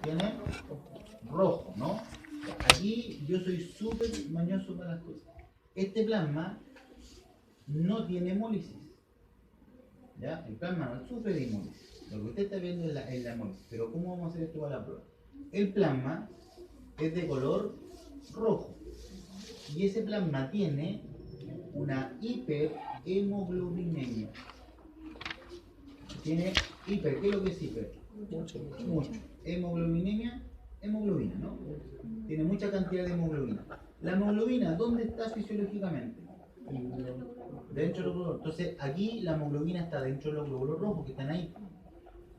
tiene rojo, ¿no? Aquí yo soy súper mañoso para las cosas. Este plasma no tiene hemólisis, ¿ya? El plasma no sufre de hemólisis. Lo que usted está viendo es la hemólisis. Pero ¿cómo vamos a hacer esto para la prueba? El plasma es de color rojo y ese plasma tiene una hiperhemoglobinemia. Tiene hiper, ¿qué es lo que es hiper? Mucho. Hemoglobinemia, hemoglobina, ¿no? Tiene mucha cantidad de hemoglobina. La hemoglobina, ¿dónde está fisiológicamente? Dentro de los glóbulos. Entonces, aquí la hemoglobina está dentro de los glóbulos rojos que están ahí.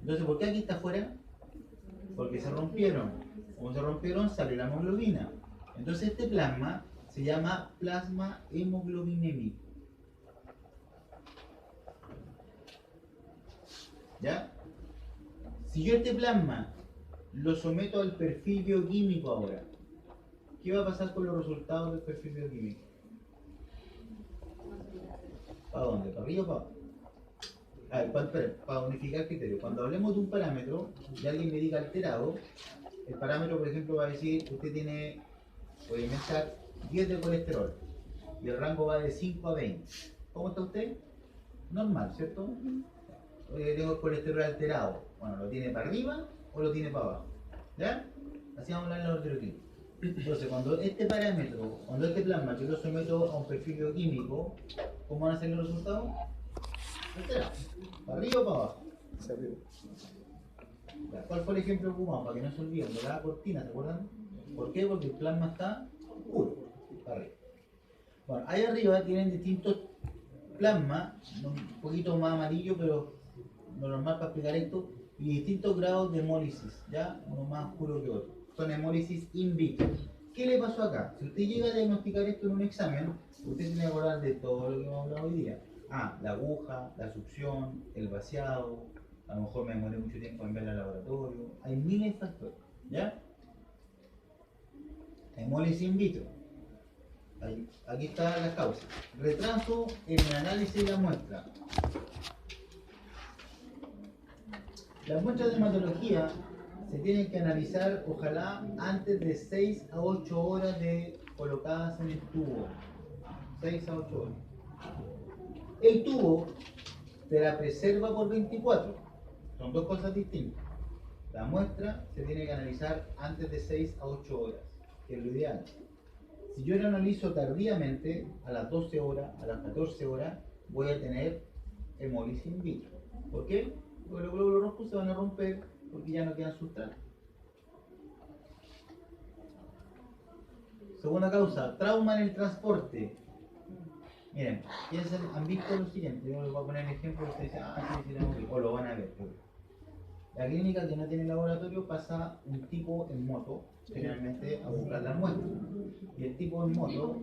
Entonces, ¿por qué aquí está afuera? Porque se rompieron. Como se rompieron, sale la hemoglobina. Entonces, este plasma se llama plasma hemoglobinémico. ¿Ya? Si yo este plasma lo someto al perfil bioquímico ahora, ¿qué va a pasar con los resultados del perfil bioquímico? ¿Para dónde? ¿Para arriba o para abajo? A ver, para unificar criterios. Cuando hablemos de un parámetro y alguien me diga alterado, el parámetro, por ejemplo, va a decir que usted tiene, voy a inventar, 10 de colesterol y el rango va de 5 a 20. ¿Cómo está usted? Normal, ¿cierto? Oye, tengo el colesterol alterado. Bueno, ¿lo tiene para arriba o lo tiene para abajo? ¿Ya? Así vamos a hablar en la ortoquímica. Entonces, cuando este parámetro, cuando este plasma yo lo someto a un perfil bioquímico, ¿cómo van a ser los resultados? Alterado. ¿Para arriba o para abajo? ¿Cuál fue el ejemplo que ocupamos? Para que no se olviden, de la cortina, ¿se acuerdan? ¿Por qué? Porque el plasma está puro, para arriba. Bueno, ahí arriba tienen distintos plasmas, un poquito más amarillo, pero lo normal para explicar esto, y distintos grados de hemólisis, ¿ya? Uno más oscuro que otro. Son hemólisis in vitro. ¿Qué le pasó acá? Si usted llega a diagnosticar esto en un examen, usted tiene que acordar de todo lo que hemos hablado hoy día. La aguja, la succión, el vaciado, a lo mejor me demoré mucho tiempo en ver al laboratorio. Hay miles de factores, ¿ya? Hemólisis in vitro. Aquí están las causas. Retraso en el análisis de la muestra. Las muestras de hematología se tienen que analizar, ojalá, antes de 6 a 8 horas de colocadas en el tubo. 6 a 8 horas. El tubo te la preserva por 24. Son dos cosas distintas. La muestra se tiene que analizar antes de 6 a 8 horas, que es lo ideal. Si yo lo analizo tardíamente, a las 12 horas, a las 14 horas, voy a tener hemólisis in vitro. ¿Por qué? Porque los glóbulos rojos se van a romper porque ya no quedan sustratos. Segunda causa, trauma en el transporte. Miren, han visto lo siguiente, yo les voy a poner el ejemplo, ustedes dicen, sí, tenemos que, o lo van a ver. La clínica que no tiene laboratorio pasa un tipo en moto, generalmente a buscar las muestras. Y el tipo en moto,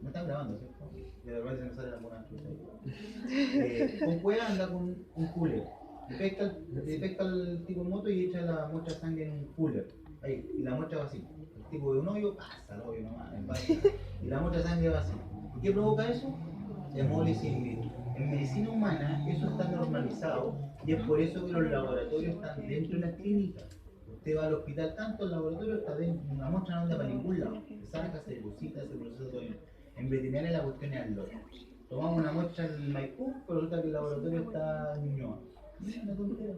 me están grabando, ¿cierto? De repente se me sale alguna chucha. Con cueva anda con un cooler. Le pesca el tipo en moto y echa la muestra de sangre en un cooler. Ahí, y la muestra vacía. El tipo de un hoyo, pasa el hoyo nomás, y la muestra de sangre vacía. ¿Y qué provoca eso? Hemólisis in vitro. En medicina humana eso está normalizado y es por eso que los laboratorios están dentro de las clínicas. Usted va al hospital, tanto el laboratorio está dentro, una muestra no anda para ningún lado. Se saca, se deposita, se procesa todo bien. En veterinaria la cuestión es al lote. Tomamos una muestra en Maipú, pero resulta que el laboratorio está en Ñuñoa. Una tontera.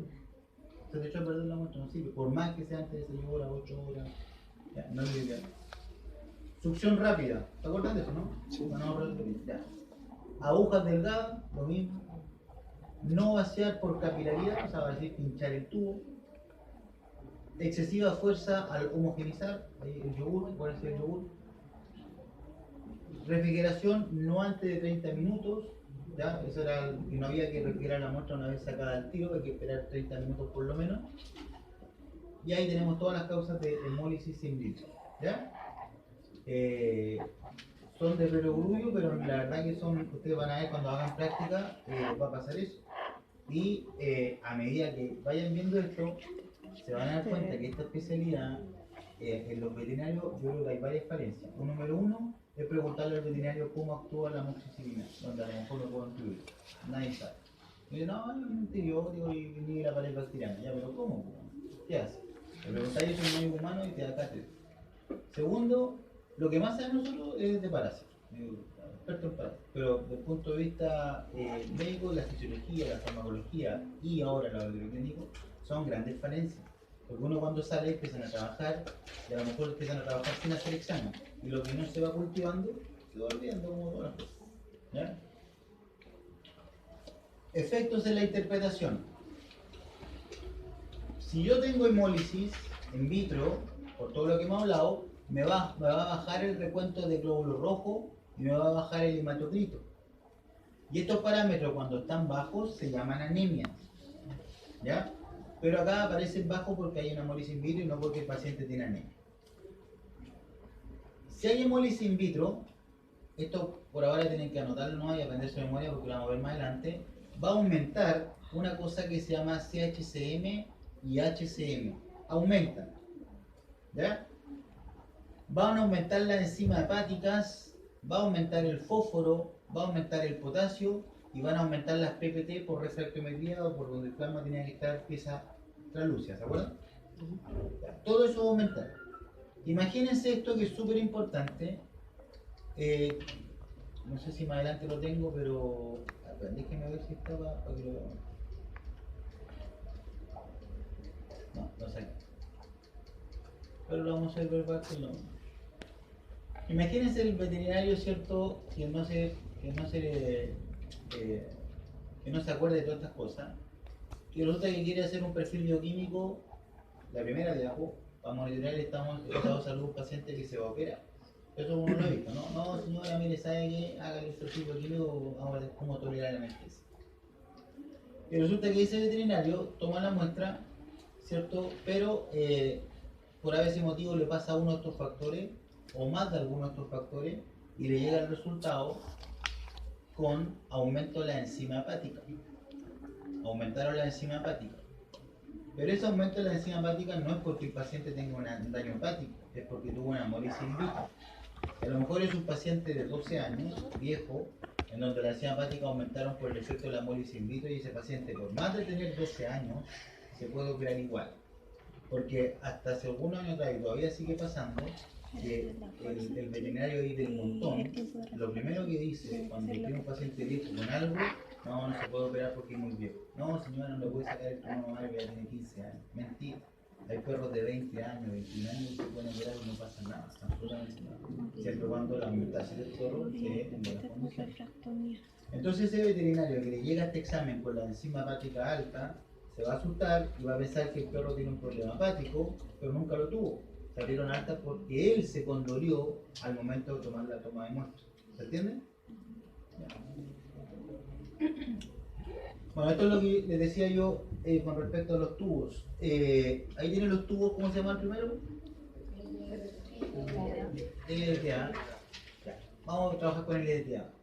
Se te echó a perder la muestra, no sirve. Por más que sea antes de 6 horas, 8 horas, ya, no es lo ideal. Succión rápida, ¿te acuerdas de eso, no? Sí. No, ya. Agujas delgadas, lo mismo. No vaciar por capilaridad, o sea, va a decir pinchar el tubo. Excesiva fuerza al homogenizar, ahí el yogur, puede ser el yogur. Refrigeración no antes de 30 minutos, ¿ya? Eso era, y no había que refrigerar la muestra una vez sacada al tiro, hay que esperar 30 minutos por lo menos. Y ahí tenemos todas las causas de hemólisis in vitro, ¿ya? Son de perogrullo, pero la verdad que son, ustedes van a ver cuando hagan práctica, va a pasar eso. Y a medida que vayan viendo esto, se van a dar cuenta que esta especialidad, en los veterinarios, yo creo que hay varias falencias. Número uno es preguntarle al veterinario cómo actúa la amoxicilina, donde a lo mejor me puedo incluir. Nadie sabe. Y dice, no, es un antibiótico y ni la pared bacteriana. Ya, pero ¿cómo? ¿Qué hace? Le preguntáis eso a un médico humano y te da cátedra. Segundo, lo que más sabemos nosotros es de parásitos, experto en parásitos. Pero desde el punto de vista médico, la fisiología, la farmacología y ahora el laboratorio clínico son grandes falencias. Porque uno cuando sale empiezan a trabajar y a lo mejor empiezan a trabajar sin hacer examen. Y lo que no se va cultivando, se va olvidando como todas las cosas. ¿Ya? Efectos en la interpretación. Si yo tengo hemólisis in vitro, por todo lo que hemos hablado, me va a bajar el recuento de glóbulos rojos y me va a bajar el hematocrito. Y estos parámetros cuando están bajos se llaman anemia. ¿Ya? Pero acá aparecen bajos porque hay una hemólisis in vitro y no porque el paciente tiene anemia. Si hay hemólisis in vitro, esto por ahora tienen que anotarlo, no y aprender su memoria porque lo vamos a ver más adelante, va a aumentar una cosa que se llama CHCM y HCM. Aumentan. ¿Ya? Van a aumentar las enzimas hepáticas, va a aumentar el fósforo, va a aumentar el potasio y van a aumentar las PPT por refractometría o por donde el plasma tenía que estar pieza translúcida, ¿se acuerdan? Todo eso va a aumentar. Imagínense esto que es súper importante. No sé si más adelante lo tengo, pero déjenme ver si estaba para que lo veamos. No sé. Pero lo vamos a ver verbal con lo. Imagínense el veterinario, ¿cierto? Que no se acuerde de todas estas cosas. Y resulta que quiere hacer un perfil bioquímico, la primera de abajo, para monitorear el estado de salud de un paciente que se va a operar. Eso uno lo ha visto, ¿no? No, señora, mire, ¿sabe qué? Hágale el perfil bioquímico, vamos a ver cómo tolerar la anestesia. Y resulta que ese veterinario toma la muestra, ¿cierto? Pero por a veces motivo le pasa a uno de estos factores, o más de alguno de estos factores, y le llega el resultado con aumento de la enzima hepática. Aumentaron la enzima hepática. Pero ese aumento de la enzima hepática no es porque el paciente tenga un daño hepático, es porque tuvo una hemólisis in vitro. A lo mejor es un paciente de 12 años, viejo, en donde la enzima hepática aumentaron por el efecto de la hemólisis in vitro y ese paciente, por más de tener 12 años, se puede operar igual. Porque hasta hace algunos años atrás, y todavía sigue pasando, que el veterinario ahí del montón, lo primero que dice cuando tiene un paciente viejo con algo, no se puede operar porque es muy viejo. No, señora, no le puede sacar el tumor mamário que ya tiene 15 años. Mentira. Hay perros de 20 años, 21 años que se pueden operar y no pasa nada, absolutamente nada. Siempre cuando la aumentación del perro esté en buenas condiciones. Entonces ese veterinario que le llega a este examen con la enzima hepática alta, se va a asustar y va a pensar que el perro tiene un problema hepático, pero nunca lo tuvo. Salieron altas porque él se condolió al momento de tomar la toma de muestra. ¿Se entiende? Bueno, esto es lo que les decía yo con respecto a los tubos. Ahí tienen los tubos, ¿cómo se llama el primero? LDTA. Vamos a trabajar con el LDTA.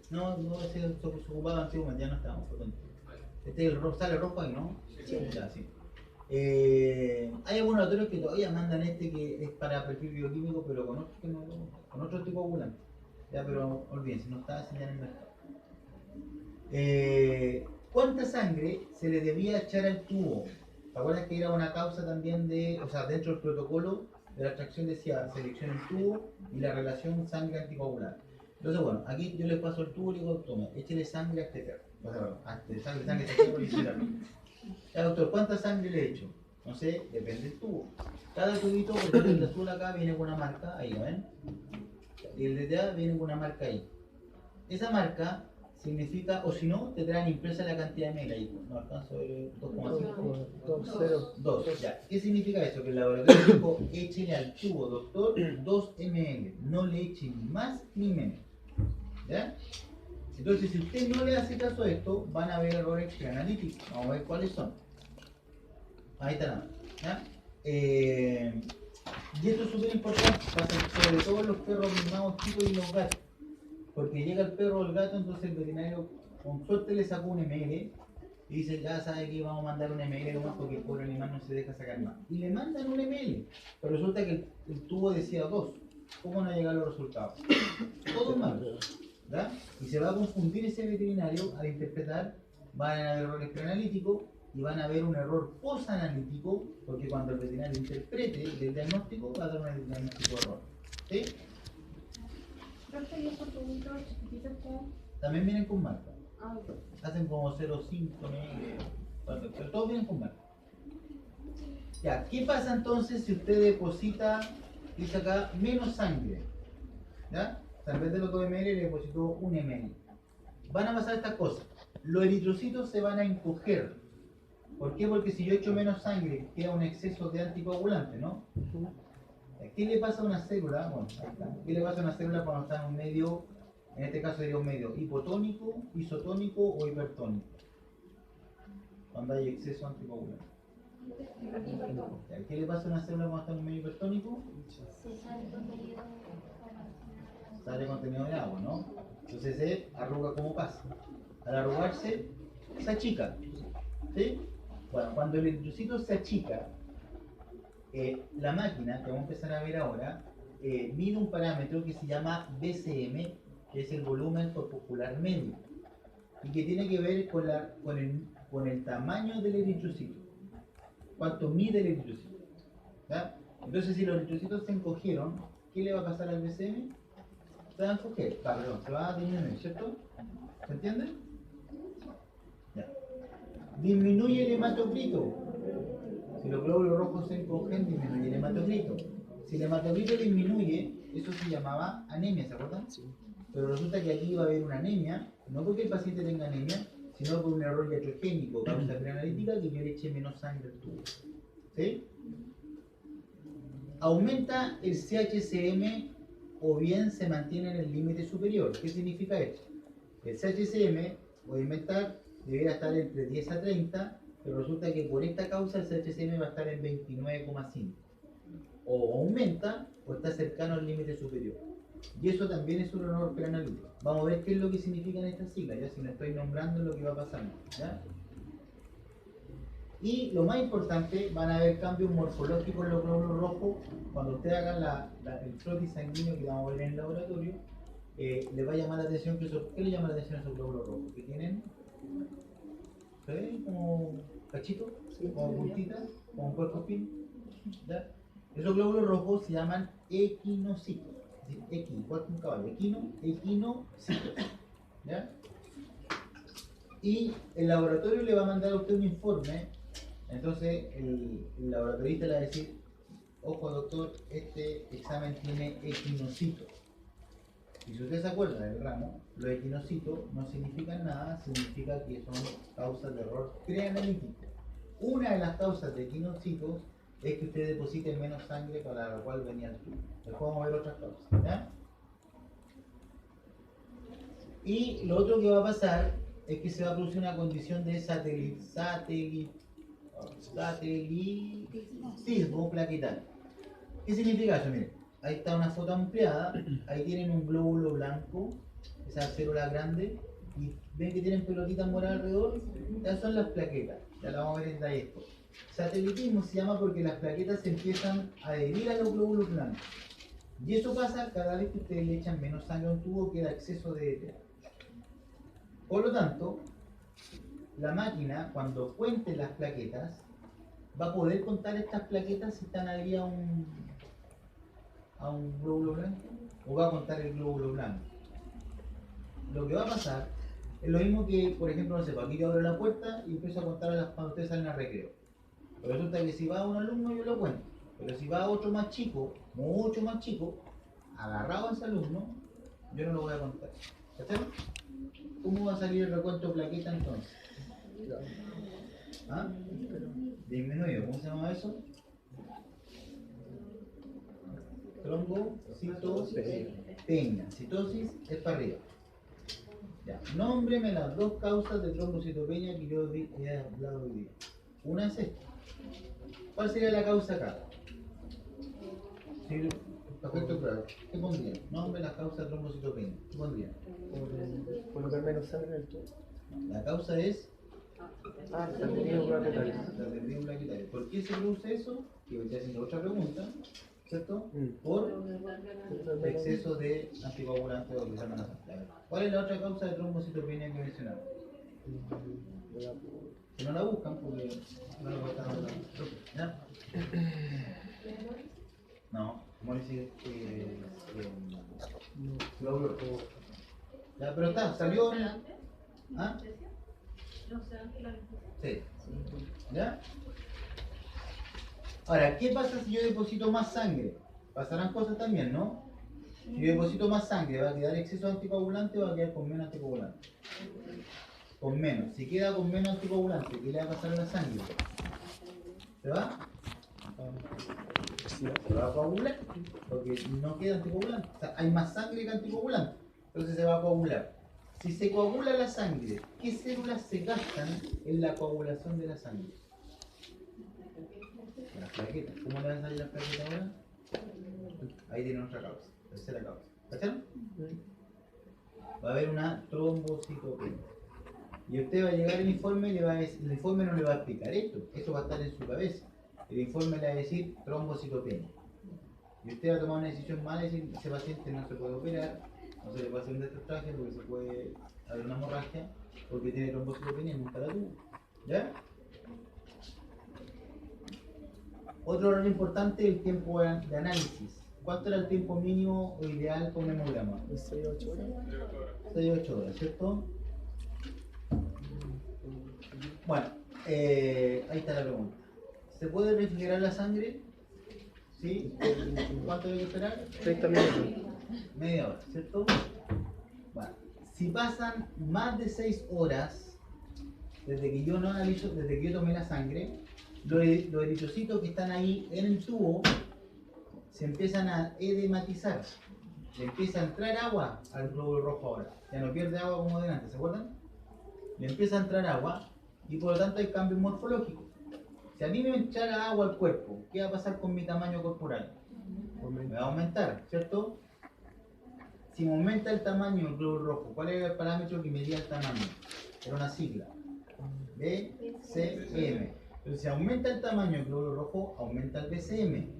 No, se ocupaba antiguamente, ya no estamos. Este es el rojo, sale rojo ahí, ¿no? Sí. Ya, sí. Hay algunos laboratorios que todavía mandan este que es para perfil bioquímico, pero con otro, con otro tipo de coagulante. Ya, pero olvídense, no está ya en el mercado. ¿Cuánta sangre se le debía echar al tubo? ¿Te acuerdas que era una causa también de, o sea, dentro del protocolo de la extracción decía selección el tubo y la relación sangre anticoagulante? Entonces, bueno, aquí yo les paso el tubo y le digo, toma, échele sangre a este perro. O sea, sangre a este perro literalmente. Ya, doctor, ¿cuánta sangre le he hecho? No sé, depende del tubo. Cada tubito, por ejemplo, el de azul acá viene con una marca, ahí, ¿lo ven? Y el de DA viene con una marca ahí. Esa marca significa, o si no, te traen impresa la cantidad de ml ahí. No alcanzo a ver 2,5. 2, ya. ¿Qué significa eso? Que el laboratorio dijo, échele al tubo, doctor, 2 ml. No le eche ni más ni menos. ¿Ya? Entonces, si usted no le hace caso a esto, van a haber errores preanalíticos. Vamos a ver cuáles son. Ahí está nada. ¿Ya? Y esto es súper importante, sobre todo los perros mimados chicos y los gatos. Porque llega el perro o el gato, entonces el veterinario con suerte le sacó un ml y dice, ya sabe que vamos a mandar un ml nomás porque el pobre animal no se deja sacar más. Y le mandan un ml, pero resulta que el tubo decía 2. ¿Cómo no llegan los resultados? Todo mal. ¿Ya? Y se va a confundir ese veterinario al interpretar, van a haber errores preanalíticos y van a ver un error posanalítico, porque cuando el veterinario interprete el diagnóstico va a dar un diagnóstico de error. ¿Sí? Profe, ¿y esos tubitos chiquititos que También vienen con marca. ok. Hacen como 0,5, pero todos vienen con marca. Ya, ¿qué pasa entonces si usted deposita, dice acá, menos sangre? ¿Ya? O sea, en vez de los 2 ml le depositó 1 ml. Van a pasar estas cosas. Los eritrocitos se van a encoger. ¿Por qué? Porque si yo echo menos sangre, queda un exceso de anticoagulante, ¿no? ¿Qué le pasa a una célula? Bueno, ahí está. ¿Qué le pasa a una célula cuando está en un medio, en este caso sería un medio hipotónico, isotónico o hipertónico? Cuando hay exceso de anticoagulante. ¿Qué le pasa a una célula cuando está en un medio hipertónico? Sale contenido de agua, ¿no? Entonces se arruga como pasa. Al arrugarse, se achica. ¿Sí? Bueno, cuando el eritrocito se achica, la máquina, que vamos a empezar a ver ahora, mide un parámetro que se llama BCM, que es el volumen corpuscular medio, y que tiene que ver con el tamaño del eritrocito. ¿Cuánto mide el eritrocito? ¿Ya? Entonces, si los eritrocitos se encogieron, ¿qué le va a pasar al BCM? Se va a encoger, perdón, se va a disminuir, ¿cierto? ¿Se entiende? Ya. Disminuye el hematocrito. Si los glóbulos rojos se encogen, disminuye el hematocrito. Si el hematocrito disminuye, eso se llamaba anemia, ¿se acuerdan? Sí. Pero resulta que aquí va a haber una anemia, no porque el paciente tenga anemia, sino por un error iatrogénico, causa preanalítica, que yo le eche menos sangre al tubo. ¿Sí? Aumenta el CHCM o bien se mantiene en el límite superior. ¿Qué significa esto? El CHCM, voy a inventar, debería estar entre 10 a 30, pero resulta que por esta causa el CHCM va a estar en 29,5. O aumenta o está cercano al límite superior. Y eso también es un error preanalítico. Vamos a ver qué es lo que significan estas siglas, ya si no estoy nombrando lo que va pasando. ¿Ya? Y lo más importante, van a haber cambios morfológicos en los glóbulos rojos. Cuando usted haga el frotis sanguíneo que vamos a ver en el laboratorio, le va a llamar la atención que ¿qué le llama la atención a esos glóbulos rojos? Que tienen, ¿se ven? Como cachitos, como puntitas, como cuerpos fin. ¿Ya? Esos glóbulos rojos se llaman equinocitos. Es decir, igual que un caballo, equinocitos. ¿Ya? Y el laboratorio le va a mandar a usted un informe. Entonces el laboratorista le va a decir, ojo doctor, este examen tiene equinocitos. Y si usted se acuerda del ramo, los equinocitos no significan nada, significa que son causas de error preanalítico. Una de las causas de equinocitos es que usted deposite menos sangre para la cual venía el tubo. Después vamos a ver otras causas. ¿Ya? Y lo otro que va a pasar es que se va a producir una condición de satelitismo plaquetario. ¿Qué significa eso? Miren, ahí está una foto ampliada, ahí tienen un glóbulo blanco, esa célula grande, y ven que tienen pelotitas moradas alrededor, esas son las plaquetas, ya la vamos a ver en detalle esto. Satelitismo se llama porque las plaquetas se empiezan a adherir a los glóbulos blancos. Y eso pasa cada vez que ustedes le echan menos sangre a un tubo, queda exceso de ETA. Por lo tanto, la máquina, cuando cuente las plaquetas, va a poder contar estas plaquetas si están adheridas a un glóbulo blanco, o va a contar el glóbulo blanco. Lo que va a pasar es lo mismo que, por ejemplo, no sé, aquí yo abro la puerta y empiezo a contar cuando ustedes salen al recreo. Pero resulta que si va un alumno yo lo cuento, pero si va otro más chico, mucho más chico, agarrado a ese alumno, yo no lo voy a contar. ¿Cachai? ¿Cómo va a salir el recuento de plaqueta entonces? ¿Ah? Disminuido, ¿cómo se llama eso? Trombocitopenia. Citosis es para arriba. Ya. Nómbreme las dos causas de trombocitopenia que yo he hablado hoy día. Una es esta. ¿Cuál sería la causa acá? Sí, perfecto, claro. ¿Qué pondría? Nombre las causas de trombocitopenia. ¿Qué pondría? Colocar menos sangre en el tubo. La causa es Satelitismo plaquetario. satelitismo plaquetario. ¿Por qué se produce eso? Que voy a estar haciendo otra pregunta, ¿cierto? Por exceso de anticoagulantes o glucosamina. ¿Cuál es la otra causa de trombocitopenia que mencionamos? Que no la buscan porque no la buscan. ¿Ya? No, hemolysis glóbulo rojo. Ya, pero está, salió. ¿Ah? Sí. ¿Ya? Ahora, ¿qué pasa si yo deposito más sangre? Pasarán cosas también, ¿no? Si yo deposito más sangre, ¿va a quedar exceso de anticoagulante o va a quedar con menos anticoagulante? Con menos. Si queda con menos anticoagulante, ¿qué le va a pasar a la sangre? ¿Se va? Se va a coagular, porque no queda anticoagulante. O sea, hay más sangre que anticoagulante. Entonces se va a coagular. Si se coagula la sangre, ¿qué células se gastan en la coagulación de la sangre? Las plaquetas. ¿Cómo le van a salir las plaquetas ahora? Ahí tiene otra causa. Tercera causa. ¿Cacharon? Va a haber una trombocitopenia. Y usted va a llegar al informe y le va a decir, el informe no le va a explicar esto. Eso va a estar en su cabeza. El informe le va a decir trombocitopenia. Y usted va a tomar una decisión mala y decir, ese paciente no se puede operar, no se le puede hacer un destroztraje porque se puede haber una hemorragia, porque tiene trombocitopenia y nunca la tuvo. ¿Ya? Otro error importante es el tiempo de análisis. ¿Cuánto era el tiempo mínimo o ideal con un hemograma? 6-8 horas. 6-8 horas, ¿cierto? Bueno, ahí está la pregunta. ¿Se puede refrigerar la sangre? ¿Sí? ¿Cuánto hay que esperar? 30 minutos. Media hora, ¿cierto? Bueno, si pasan más de 6 horas desde que yo no analizo, desde que yo tomé la sangre, los eritrocitos que están ahí en el tubo se empiezan a edematizar. Le empieza a entrar agua al glóbulo rojo ahora. Ya no pierde agua como delante, ¿se acuerdan? Le empieza a entrar agua y por lo tanto hay cambios morfológicos. Si a mí me entrara agua al cuerpo, ¿qué va a pasar con mi tamaño corporal? Me va a aumentar, ¿cierto? Si me aumenta el tamaño del glóbulo rojo, ¿cuál era el parámetro que medía el tamaño? Era una sigla. BCM. Entonces, si aumenta el tamaño del glóbulo rojo, aumenta el BCM.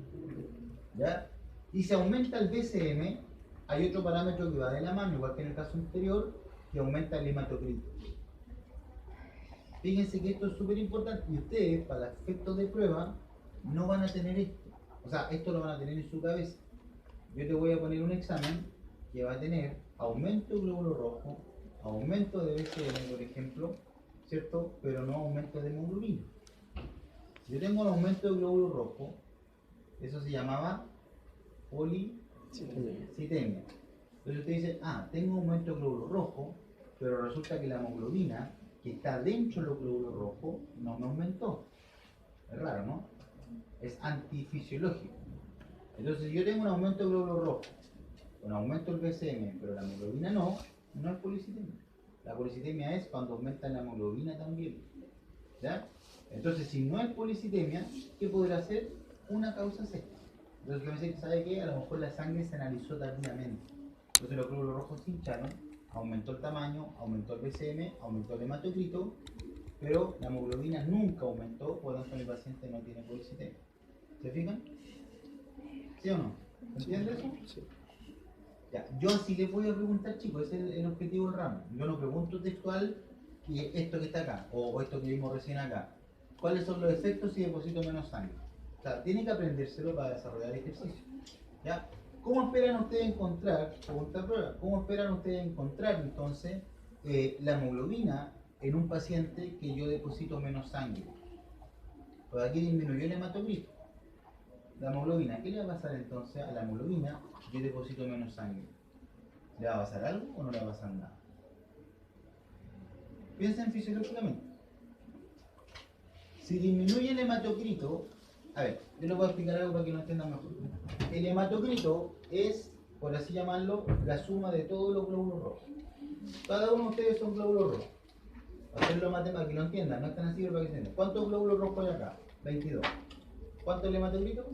¿Ya? Y si aumenta el BCM, hay otro parámetro que va de la mano, igual que en el caso anterior, que aumenta el hematocrito. Fíjense que esto es súper importante y ustedes, para efectos de prueba, no van a tener esto. O sea, esto lo van a tener en su cabeza. Yo te voy a poner un examen que va a tener aumento de glóbulo rojo, aumento de BCM, por ejemplo, ¿cierto? Pero no aumento de hemoglobina. Si yo tengo un aumento de glóbulo rojo, eso se llamaba policitemia. Entonces usted dice, tengo aumento de glóbulo rojo, pero resulta que la hemoglobina que está dentro del glóbulo rojo no me aumentó. Es raro, ¿no? Es antifisiológico. Entonces, si yo tengo un aumento de glóbulo rojo, un aumento del BCM, pero la hemoglobina no es policitemia. La policitemia es cuando aumenta la hemoglobina también. ¿Ya? Entonces, si no es policitemia, ¿qué podrá ser? Una causa sexta. Entonces, ¿qué me dice? ¿Sabe qué? A lo mejor la sangre se analizó tardíamente. Entonces, los glóbulos rojos se hincharon, aumentó el tamaño, aumentó el BCM, aumentó el hematocrito, pero la hemoglobina nunca aumentó, por lo tanto, el paciente no tiene policitemia. ¿Se fijan? ¿Sí o no? ¿Entiendes eso? Sí. Ya, yo sí les voy a preguntar, chicos, ese es el objetivo del ramo. Yo no pregunto textual que esto que está acá, o esto que vimos recién acá. ¿Cuáles son los efectos si deposito menos sangre? O sea, tienen que aprendérselo para desarrollar el ejercicio. ¿Ya? ¿Cómo esperan ustedes encontrar, pregunta prueba, cómo esperan ustedes encontrar entonces la hemoglobina en un paciente que yo deposito menos sangre? Pues aquí disminuyó el hematocrito. La hemoglobina, ¿qué le va a pasar entonces a la hemoglobina? Yo deposito menos sangre. ¿Le va a pasar algo o no le va a pasar nada? Piensen fisiológicamente. Si disminuye el hematocrito, a ver, yo les voy a explicar algo para que lo entiendan mejor. El hematocrito es, por así llamarlo, la suma de todos los glóbulos rojos. Cada uno de ustedes son glóbulos rojos. Hacerlo matemático, que lo entiendan, no es tan así para que se entiendan. ¿Cuántos glóbulos rojos hay acá? 22. ¿Cuánto es el hematocrito?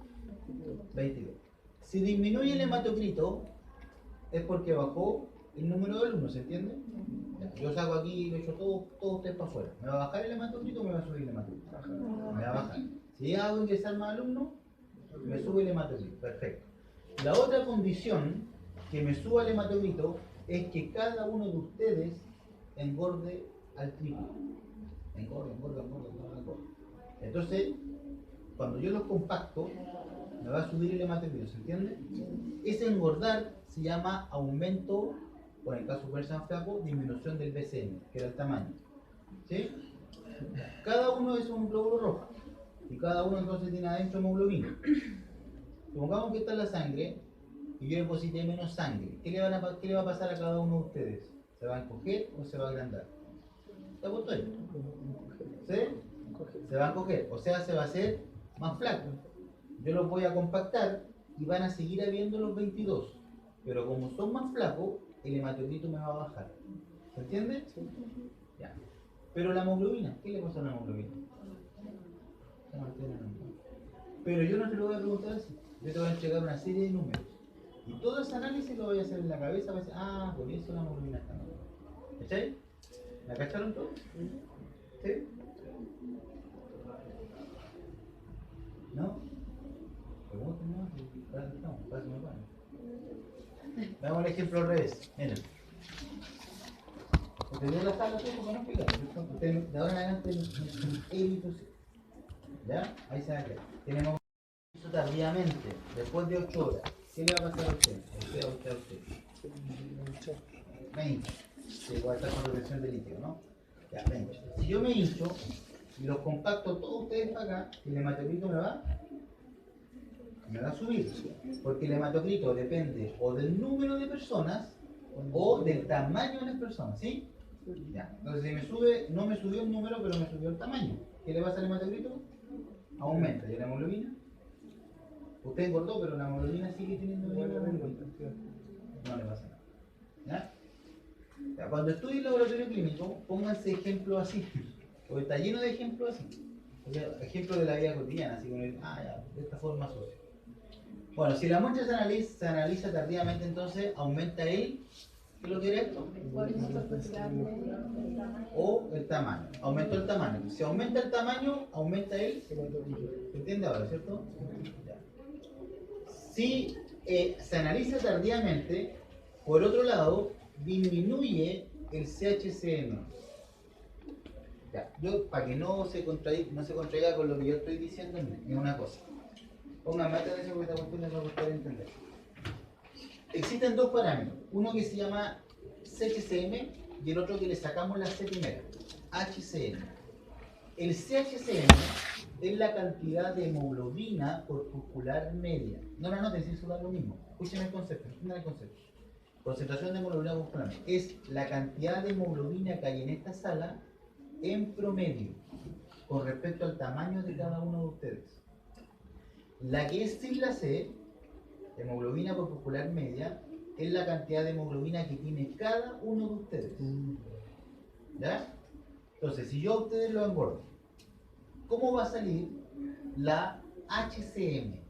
22. Si disminuye el hematocrito, es porque bajó el número de alumnos, ¿se entiende? Yo saco aquí, lo echo todo ustedes para afuera. ¿Me va a bajar el hematocrito o me va a subir el hematocrito? Me va a bajar. Si hago ingresar más alumnos, me sube el hematocrito. Perfecto. La otra condición que me suba el hematocrito es que cada uno de ustedes engorde al triple. engorda. Entonces, cuando yo los compacto, me va a subir el hematocrito, ¿se entiende? Ese engordar se llama aumento, o en el caso de San flaco, disminución del BCM, que era el tamaño. ¿Sí? Cada uno es un glóbulo rojo, y cada uno entonces tiene adentro hemoglobina. Supongamos que está en la sangre, y yo deposité menos sangre. ¿Qué le va a pasar a cada uno de ustedes? ¿Se va a encoger o se va a agrandar? ¿Está puesto ahí? ¿Sí? Se va a encoger, o sea, se va a hacer más flaco. Yo los voy a compactar y van a seguir habiendo los 22. Pero como son más flacos, el hematocrito me va a bajar. ¿Se entiende? Ya. Pero la hemoglobina, ¿qué le pasa a la hemoglobina? Se mantiene normal. Pero yo no te lo voy a preguntar así. Yo te voy a entregar una serie de números. Y todo ese análisis lo voy a hacer en la cabeza. Voy a decir, por eso la hemoglobina está normal. ¿Cachai? ¿La cacharon todos? ¿Sí? ¿No? Pregunten, ¿no? Para que estamos, para que me paguen. Veamos el ejemplo al revés. Miren. Porque yo la sala tengo para no explicar. Ustedes de ahora en adelante en ¿ya? Ahí se va a quedar. Tenemos eso tardíamente, después de 8 horas. ¿Qué le va a pasar a usted? A usted. Me hincho. Sí, igual está con retención de líquido, ¿no? Ya, me hincho. Si yo me hincho y los compacto todos ustedes para acá, el hematocrito me va a subir. Porque el hematocrito depende o del número de personas o del tamaño de las personas, ¿sí? Ya. Entonces si me sube, no me subió el número, pero me subió el tamaño. ¿Qué le pasa al hematocrito? Aumenta. ¿Y la hemoglobina? Usted engordó, pero la hemoglobina sigue teniendo el mismo hemoglobina. No le pasa nada. ¿Ya? Ya, cuando estudie el laboratorio clínico, pónganse ejemplos así. Porque está lleno de ejemplos así. O sea, ejemplos de la vida cotidiana, así como, ya, de esta forma asocia. Bueno, si la muestra se analiza tardíamente, entonces aumenta ¿qué es lo que era esto? O el tamaño. Aumentó el tamaño. Si aumenta el tamaño, aumenta ¿se entiende ahora, cierto? Ya. Si se analiza tardíamente, por otro lado, disminuye el CHCM. Ya, yo, para que no se contraiga con lo que yo estoy diciendo, es una cosa. Pónganme atención porque esta cuestión les va a costar entender. Existen dos parámetros, uno que se llama CHCM y el otro que le sacamos la C primera, HCM. El CHCM es la cantidad de hemoglobina corpuscular media. No, necesito sudar lo mismo. Escuchen el concepto, entiendan el concepto. Concentración de hemoglobina corpuscular media. Es la cantidad de hemoglobina que hay en esta sala en promedio con respecto al tamaño de cada uno de ustedes. La que es sigla C, hemoglobina corpuscular media, es la cantidad de hemoglobina que tiene cada uno de ustedes. ¿Ya? Entonces, si yo a ustedes lo engordo, ¿cómo va a salir la HCM?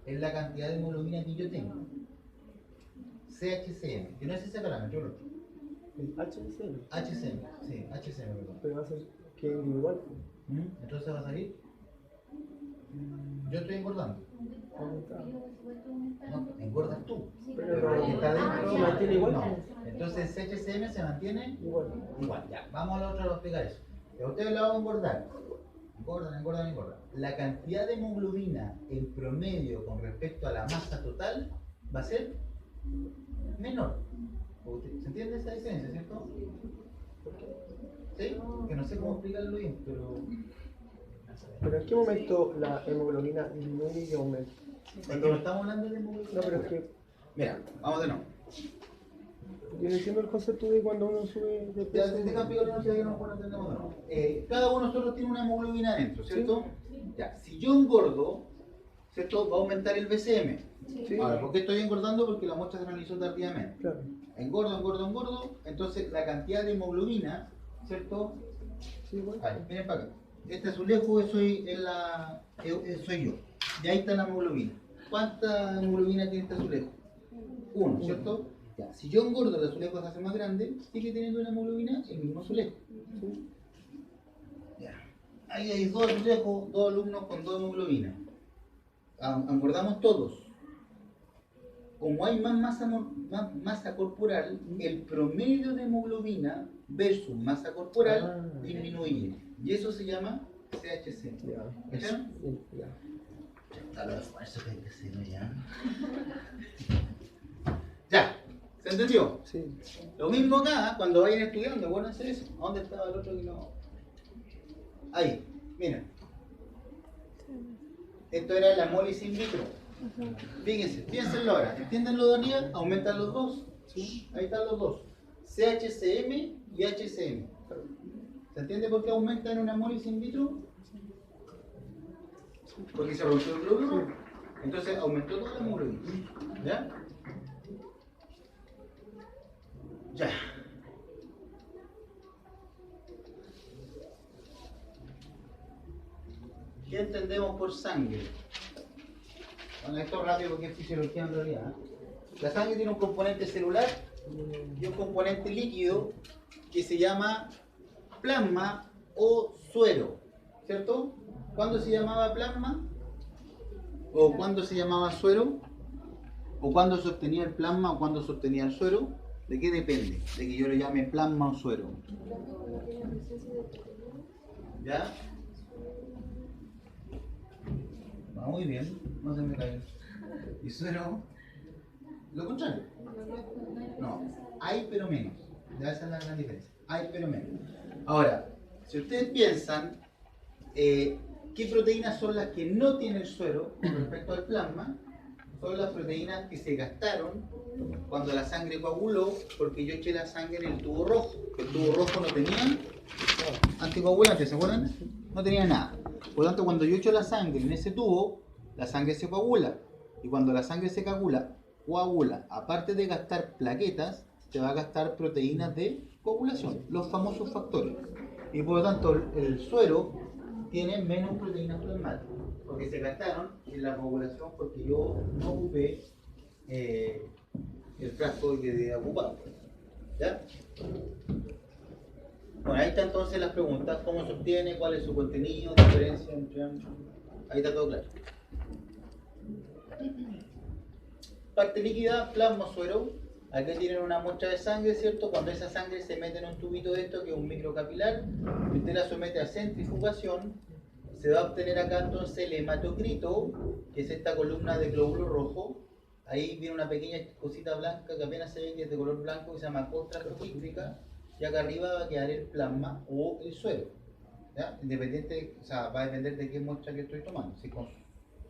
Es la cantidad de hemoglobina que yo tengo. CHCM, que no es ese parámetro, el otro. ¿El HCM? HCM, sí, HCM, perdón. Pero va a ser que individual. Entonces va a salir. Yo estoy engordando. No, engordas tú. Pero el que está dentro se mantiene igual. No. Entonces CHCM se mantiene igual. Ya, vamos a lo otro a explicar eso. A ustedes lo hago engordar. Engordan. La cantidad de hemoglobina en promedio con respecto a la masa total va a ser menor. ¿Se entiende esa diferencia, cierto? ¿Sí? Que no sé cómo explicarlo bien, pero... ¿Pero en qué momento la hemoglobina disminuye y aumenta? Cuando no estamos hablando de hemoglobina. No, pero es que... Mira, vamos de nuevo. Yo entiendo el concepto de cuando uno sube de Ya, peso. te explico no sé, no entendemos de nuevo. Cada uno de nosotros tiene una hemoglobina adentro, ¿cierto? Ya, si yo engordo, ¿cierto? Va a aumentar el BCM. Sí. Ahora, ¿por qué estoy engordando? Porque la muestra se analizó tardíamente. Claro. Engordo, entonces la cantidad de hemoglobina, ¿cierto? Sí, igual. Ahí, miren para acá. Este azulejo soy yo. Y ahí está la hemoglobina. ¿Cuánta hemoglobina tiene este azulejo? 1, ¿cierto? Ya, si yo engordo, el azulejo se hace más grande, sigue teniendo una hemoglobina el mismo azulejo. Sí. Ya. Ahí hay dos azulejos, dos alumnos con dos hemoglobinas. Engordamos todos. como hay más masa corporal, el promedio de hemoglobina versus masa corporal disminuye. Y eso se llama CHC. Ya. ¿Cacharon? Sí, ya. A los esfuerzos que hay que hacer, ¿no? Ya, ¿se entendió? Sí. Lo mismo acá, cuando vayan estudiando, acuérdense de eso. ¿A dónde estaba el otro que no? Ahí, miren. Esto era la mólisis in vitro. Fíjense, piénsenlo ahora. ¿Entienden lo de arriba? Aumentan los dos. ¿Sí? Ahí están los dos. CHCM y HCM. ¿Se entiende por qué aumenta en una mólisis in vitro? Porque se rompió el glóbulo rojo. Entonces aumentó toda la hemoglobina. ¿Ya? Ya. ¿Qué entendemos por sangre? Bueno, esto es rápido porque es fisiología en realidad. La sangre tiene un componente celular y un componente líquido que se llama plasma o suero, ¿cierto? ¿Cuándo se llamaba plasma? ¿O cuándo se llamaba suero? ¿O cuándo se obtenía el plasma o cuándo se obtenía el suero? ¿De qué depende? De que yo le llame plasma o suero. ¿Ya? Va muy bien, no se me cayó. ¿Y suero? Lo contrario. No, hay pero menos. Ya esa es la gran diferencia. Hay pero menos. Ahora, si ustedes piensan, ¿qué proteínas son las que no tienen suero con respecto al plasma? Son las proteínas que se gastaron cuando la sangre coaguló, porque yo eché la sangre en el tubo rojo. El tubo rojo no tenía anticoagulantes, ¿se acuerdan? No tenía nada. Por lo tanto, cuando yo echo la sangre en ese tubo, la sangre se coagula. Y cuando la sangre se coagula, aparte de gastar plaquetas, se va a gastar proteínas de coagulación, los famosos factores. Y por lo tanto, el suero tiene menos proteínas plasmáticas, porque se gastaron en la coagulación porque yo no ocupé el frasco que debía ocupar. ¿Ya? Bueno, ahí están entonces las preguntas, cómo se obtiene, cuál es su contenido, diferencia entre ambos. Ahí está todo claro. Parte líquida, plasma, suero. Aquí tienen una muestra de sangre, ¿cierto? Cuando esa sangre se mete en un tubito de esto, que es un microcapilar, y usted la somete a centrifugación, se va a obtener acá entonces el hematocrito, que es esta columna de glóbulo rojo. Ahí viene una pequeña cosita blanca que apenas se ve, que es de color blanco, que se llama costra rojística, y acá arriba va a quedar el plasma o el suero. ¿Ya? Independiente, o sea, va a depender de qué muestra que estoy tomando, si con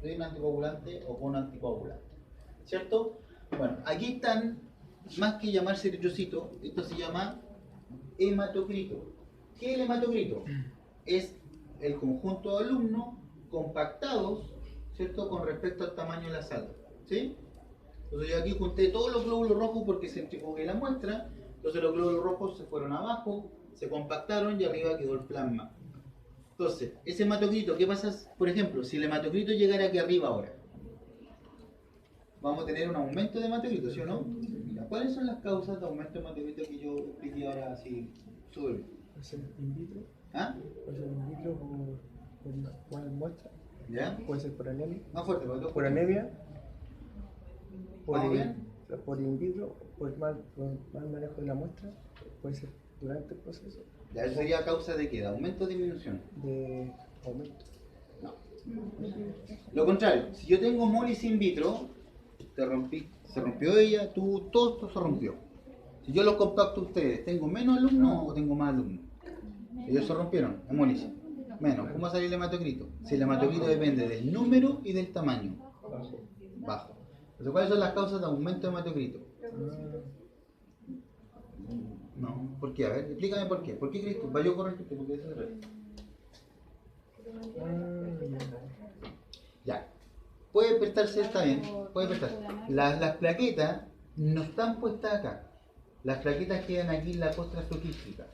un anticoagulante o con anticoagulante. ¿Cierto? Bueno, aquí están, más que llamarse eritrocito, esto se llama hematocrito. ¿Qué es el hematocrito? Es el conjunto de alumnos compactados, ¿cierto? Con respecto al tamaño de la sala. ¿Sí? Entonces yo aquí junté todos los glóbulos rojos porque centrifugué la muestra, entonces los glóbulos rojos se fueron abajo, se compactaron y arriba quedó el plasma. Entonces, ese hematocrito, ¿qué pasa? Por ejemplo, si el hematocrito llegara aquí arriba ahora, vamos a tener un aumento de hematocrito, ¿sí o no? Mira, ¿cuáles son las causas de aumento de hematocrito que yo expliqué ahora así sobre? ¿Puede ser in vitro? ¿Ah? ¿Puede ser in vitro por muestra? ¿Ya? ¿Puede ser por anemia? Más fuerte, ¿Por anemia? ¿Vamos bien? Por in vitro, por mal manejo de la muestra, puede ser durante el proceso Ya, eso sería causa de qué, de aumento o disminución. de aumento. No. Lo contrario, si yo tengo mólisis in vitro, se rompió ella, todo esto se rompió. Si yo los compacto a ustedes, ¿tengo menos alumnos o tengo más alumnos? Ellos se rompieron, hemólisis. Menos. ¿Cómo va a salir el hematocrito? Si el hematocrito depende del número y del tamaño. Bajo. Entonces, ¿cuáles son las causas de aumento de hematocrito? No, ¿por qué? A ver, explícame por qué. ¿Por qué crees tú? Va yo corregirte porque eso es real. Ya. Puede prestarse, está bien, puede prestarse. Las plaquetas no están puestas acá. Las plaquetas quedan aquí en la costra rojística.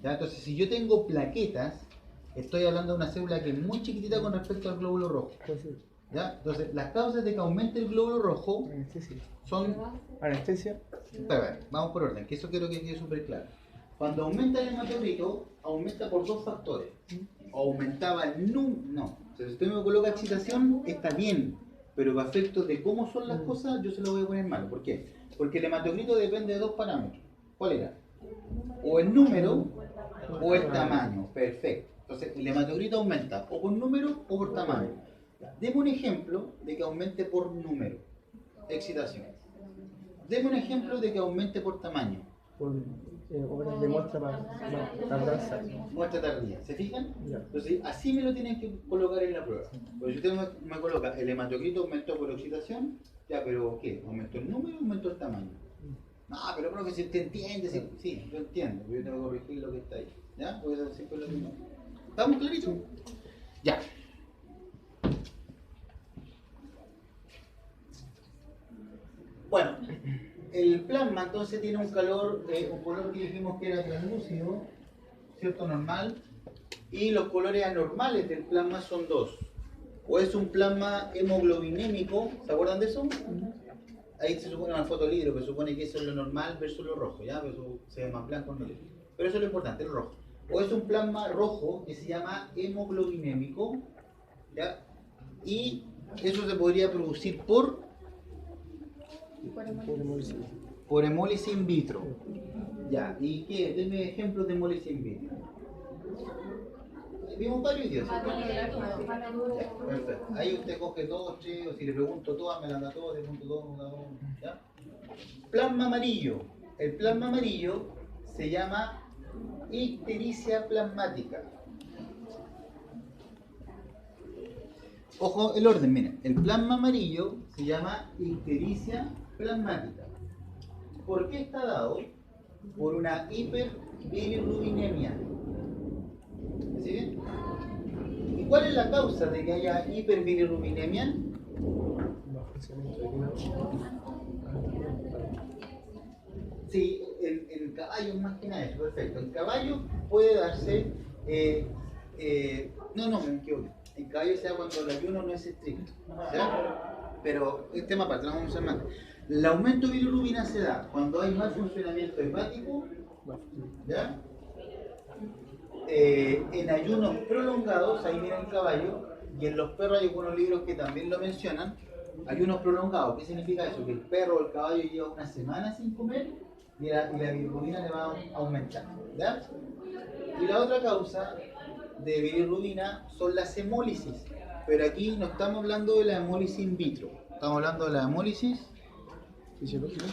¿Ya? Entonces, si yo tengo plaquetas, estoy hablando de una célula que es muy chiquitita con respecto al glóbulo rojo. ¿Ya? Entonces, las causas de que aumente el glóbulo rojo son... Anestesia. Espera, vamos por orden, que eso quiero que quede súper claro. Cuando aumenta el hematocrito, aumenta por dos factores. O aumentaba el número... No, si usted me coloca excitación, está bien. pero para efectos de cómo son las cosas, yo se lo voy a poner malo. ¿Por qué? Porque el hematocrito depende de dos parámetros. ¿Cuál era? O el número o el tamaño. Perfecto. Entonces, el hematocrito aumenta o por número o por tamaño. Deme un ejemplo de que aumente por número. Excitación. Deme un ejemplo de que aumente por tamaño. Por obras de muestra para tardanza. Muestra tardía. ¿Se fijan? Ya. Entonces, así me lo tienen que colocar en la prueba. Porque si usted me coloca el hematocrito aumentó por excitación, ya, pero ¿qué? ¿Aumentó el número o aumentó el tamaño? No, pero creo que si usted entiende, sí, yo entiendo, yo tengo que corregir lo que está ahí. ¿Ya? Porque eso siempre es lo mismo. ¿Estamos claritos? Ya. Bueno, el plasma entonces tiene un color que dijimos que era translúcido, ¿cierto? Normal. Y los colores anormales del plasma son dos. O es un plasma hemoglobinémico, ¿se acuerdan de eso? Ahí se supone una foto libro que supone que eso es lo normal versus lo rojo, ¿ya? Pero eso se ve más blanco en negro. Pero eso es lo importante, el rojo. O es un plasma rojo que se llama hemoglobinémico, ¿ya? Y eso se podría producir por hemólisis in vitro. Ya, ¿y qué? Denme ejemplos de hemólisis in vitro. Vimos varios videos, ¿cierto? Ya, perfecto. Ahí usted coge dos, tres, o si le pregunto todas, me las da todas, le pregunto todas, me las da todas, ¿ya? Plasma amarillo. El plasma amarillo se llama ictericia plasmática. Ojo el orden, miren. El plasma amarillo se llama ictericia plasmática. ¿Por qué está dado? Por una hiperbilirubinemia. ¿Sí bien? ¿Y cuál es la causa de que haya hiperbilirubinemia? Sí, en caballo más que nada eso, perfecto. En caballo puede darse, no, me equivoqué. En caballo se da cuando el ayuno no es estricto, ¿ya? Pero el tema aparte, no vamos a hacer más. El aumento de bilirrubina se da cuando hay mal funcionamiento hepático, ¿ya? En ayunos prolongados, ahí viene el caballo, y en los perros hay algunos libros que también lo mencionan, ayunos prolongados. ¿Qué significa eso? Que el perro o el caballo lleva una semana sin comer y la bilirrubina le va a aumentar, ¿ya? Y la otra causa de bilirrubina son las hemólisis, pero aquí no estamos hablando de la hemólisis in vitro, estamos hablando de la hemólisis fisiológica.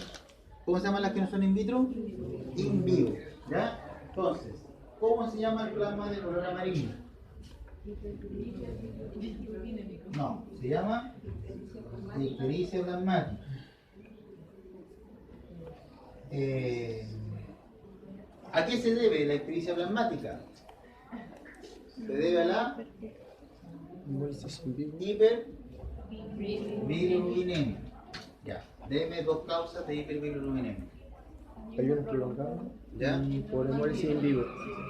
¿Cómo se llaman las que no son in vitro? In vivo, ¿ya? Entonces, ¿cómo se llama el plasma de color amarillo? No, se llama ictericia plasmática. ¿A qué se debe la ictericia plasmática? Se debe a la hiperbilirubinemia. Ya, deme dos causas de hiperbilirubinemia. Ayuno prolongado. ¿Ya? Y por hemólisis in vivo.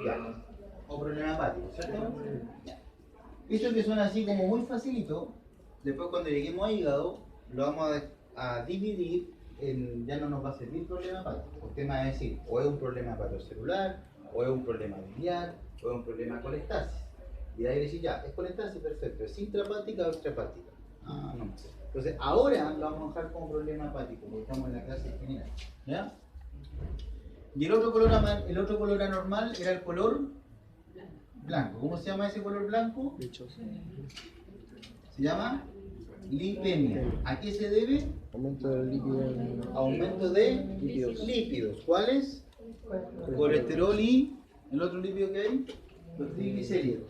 Ya. O problema hepático, ¿cierto? Ya. Esto que suena así como muy facilito, después cuando lleguemos a hígado, lo vamos a dividir en, ya no nos va a servir problema hepático. Usted me va a decir, o es un problema hepatocelular, o es un problema biliar, o es un problema colestasis. Y de ahí decir, ya, es colestasis, perfecto, es intrahepática o extrahepática. Ah, no. Entonces, ahora lo vamos a dejar como problema hepático, porque estamos en la clase general. ¿Ya? Y el otro color anormal era el color blanco. ¿Cómo se llama ese color blanco? Dichoso. Se llama lipemia. ¿A qué se debe? Aumento del lípido. Aumento de lípidos. ¿Cuáles? Colesterol y el otro lípido que hay, los triglicéridos.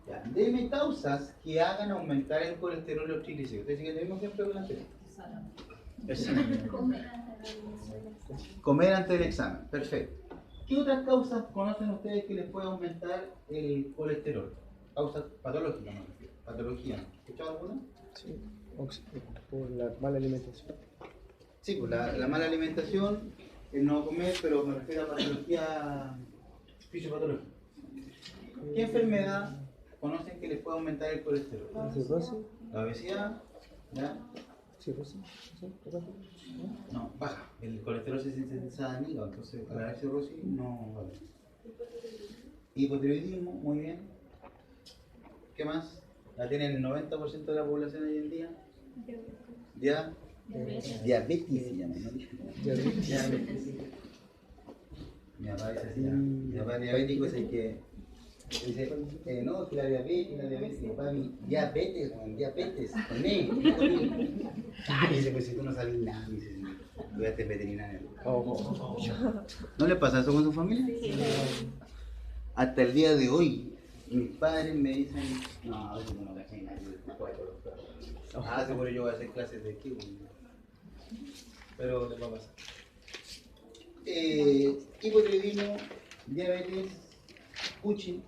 Ya, deme causas que hagan aumentar el colesterol y los triglicéridos. Ustedes siguen el mismo ejemplo que el anterior. Comer antes del examen, perfecto. ¿Qué otras causas conocen ustedes que les puede aumentar el colesterol? Causas patológicas, ¿no? Patología. ¿Escuchado alguna? Sí, por la mala alimentación. Sí, pues la mala alimentación, el no comer, pero me refiero a patología fisiopatológica. ¿Qué enfermedad conocen que les puede aumentar el colesterol? La cirrosis. La obesidad, ¿ya? Cirrosis. No, baja. El colesterol se sintetiza en hígado, entonces para la cirrosis no vale. Hipotiroidismo, muy bien. ¿Qué más? La tiene el 90% de la población hoy en día. Ya. Diabetes se llama, ¿no? Diabetes. Mi papá dice así, mi papá es diabético, es el que dice, no, que la diabetes, mi papá, diabetes, con él. Ay, dice, pues si tú no sabes nada, dice, voy a este veterinario. ¿No le pasa eso con su familia? Hasta el día de hoy, mis padres me dicen, no, eso no caché nada, seguro yo voy a hacer clases de qué, pero les va a pasar. Hipotiroidismo, diabetes, Cushing,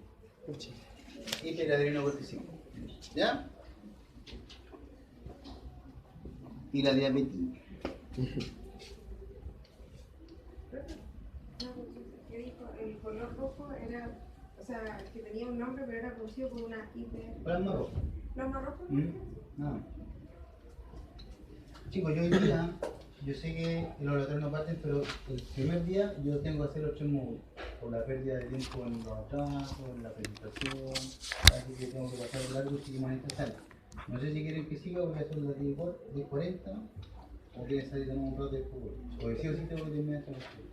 hiperadrenocorticismo. ¿Ya? Y la diabetes. ¿Qué dijo? El color rojo era, o sea, que tenía un nombre, pero era producido por una hiper... Plasma rojo. ¿Plasma rojo? No. Chicos, yo hoy día, yo sé que los laboratorios no parten, pero el primer día yo tengo que hacer los 3 módulos, por la pérdida de tiempo en los trabajos, en la presentación, así que tengo que pasar largo si queremos esta sala. No sé si quieren que siga, voy a hacer la de 40, o quieren salir de nuevo un rato de fútbol. Porque sí o sí tengo que terminar esta cuestión.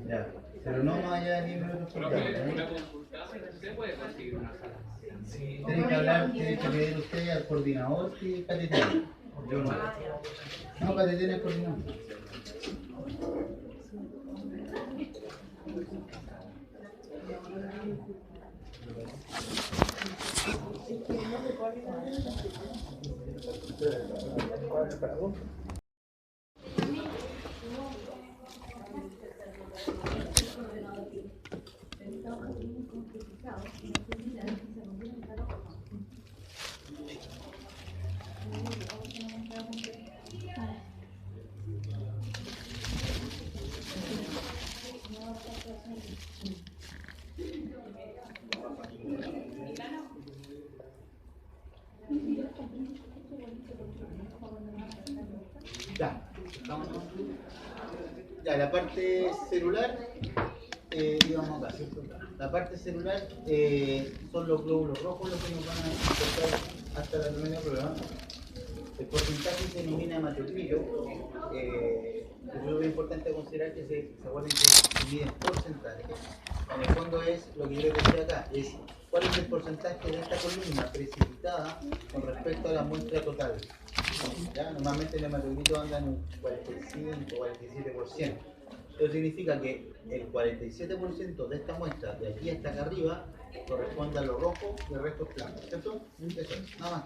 Ya, pero no más allá de 10 minutos por día. Una consulta, ¿usted puede conseguir una sala? Tienen que hablar, tienen que pedir usted al coordinador que catetene. Yo no. No, catetene el coordinador. Ya, ya, la parte celular, íbamos acá, ¿cierto? La parte celular son los glóbulos rojos los que nos van a importar hasta la primera prueba. El porcentaje se denomina hematocrito. Es muy importante considerar que se acuerden que se mide en porcentaje. En el fondo es lo que yo les decía acá, es cuál es el porcentaje de esta columna precipitada con respecto a la muestra total. ¿Ya? Normalmente el hematocrito anda en un 45-47%. Eso significa que el 47% de esta muestra, de aquí hasta acá arriba, corresponde a lo rojo y el resto es blanco, ¿cierto? Eso es, nada más.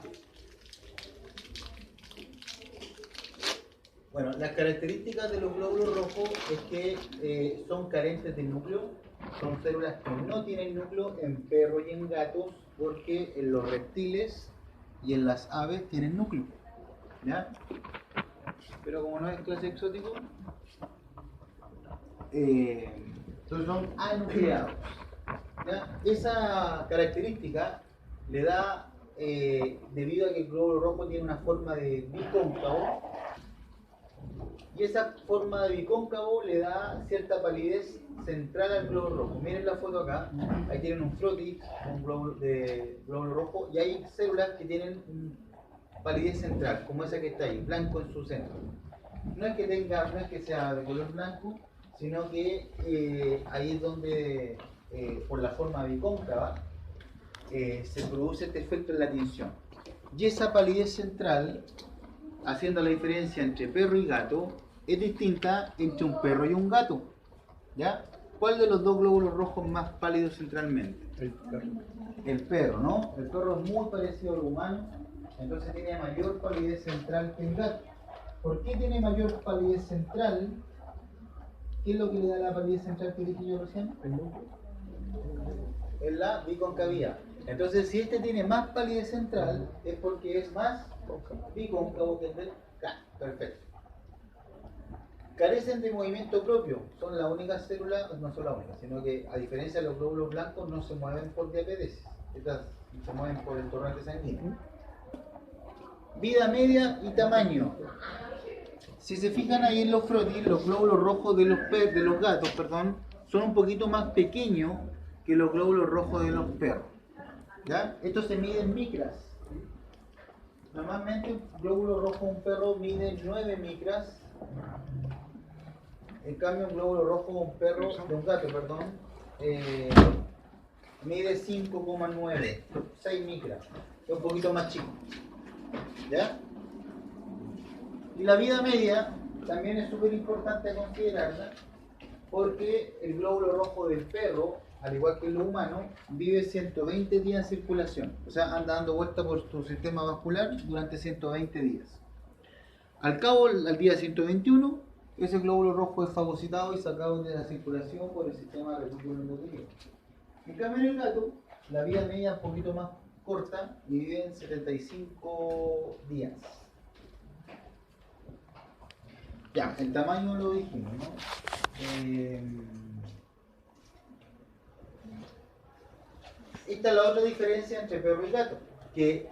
Bueno, las características de los glóbulos rojos es que son carentes de núcleo, son células que no tienen núcleo en perros y en gatos, porque en los reptiles y en las aves tienen núcleo. ¿Ya? Pero como no es clase exótico, entonces son anucleados. ¿Ya? Esa característica le da, debido a que el glóbulo rojo tiene una forma de bicóncavo, y esa forma de bicóncavo le da cierta palidez central al glóbulo rojo. Miren la foto acá, ahí tienen un frotis, un glóbulo rojo, y hay células que tienen palidez central, como esa que está ahí, blanco en su centro. No es que sea de color blanco, sino que ahí es donde, por la forma bicóncava, se produce este efecto en la tinción. Y esa palidez central, haciendo la diferencia entre perro y gato, es distinta entre un perro y un gato. ¿Ya? ¿Cuál de los dos glóbulos rojos más pálidos centralmente? El perro. El perro, ¿no? El perro es muy parecido al humano, entonces tiene mayor palidez central que el gato. ¿Por qué tiene mayor palidez central? ¿Qué es lo que le da la palidez central que dije yo recién? El núcleo. Es la biconcavidad. Entonces, si este tiene más palidez central, es porque es más bicóncavo que el del gato. Perfecto. Carecen de movimiento propio, son las únicas células, no son las únicas, sino que a diferencia de los glóbulos blancos no se mueven por diabetes, estas se mueven por el torrente sanguíneo. Vida media y tamaño. Si se fijan ahí en los frotis, los glóbulos rojos de los gatos, son un poquito más pequeños que los glóbulos rojos de los perros. ¿Ya? Esto se mide en micras. Normalmente un glóbulo rojo de un perro mide 9 micras. En cambio un glóbulo rojo de un gato, mide 5,9, 6 micras. Es un poquito más chico. ¿Ya? Y la vida media también es súper importante considerarla, porque el glóbulo rojo del perro, al igual que el humano, vive 120 días en circulación. O sea, anda dando vuelta por tu sistema vascular durante 120 días. Al cabo, al día 121, ese glóbulo rojo es fagocitado y sacado de la circulación por el sistema retículo endotelio. En cambio, en el gato, la vida media es un poquito más corta y vive en 75 días. Ya, el tamaño lo dijimos, ¿no? Esta es la otra diferencia entre perro y gato, que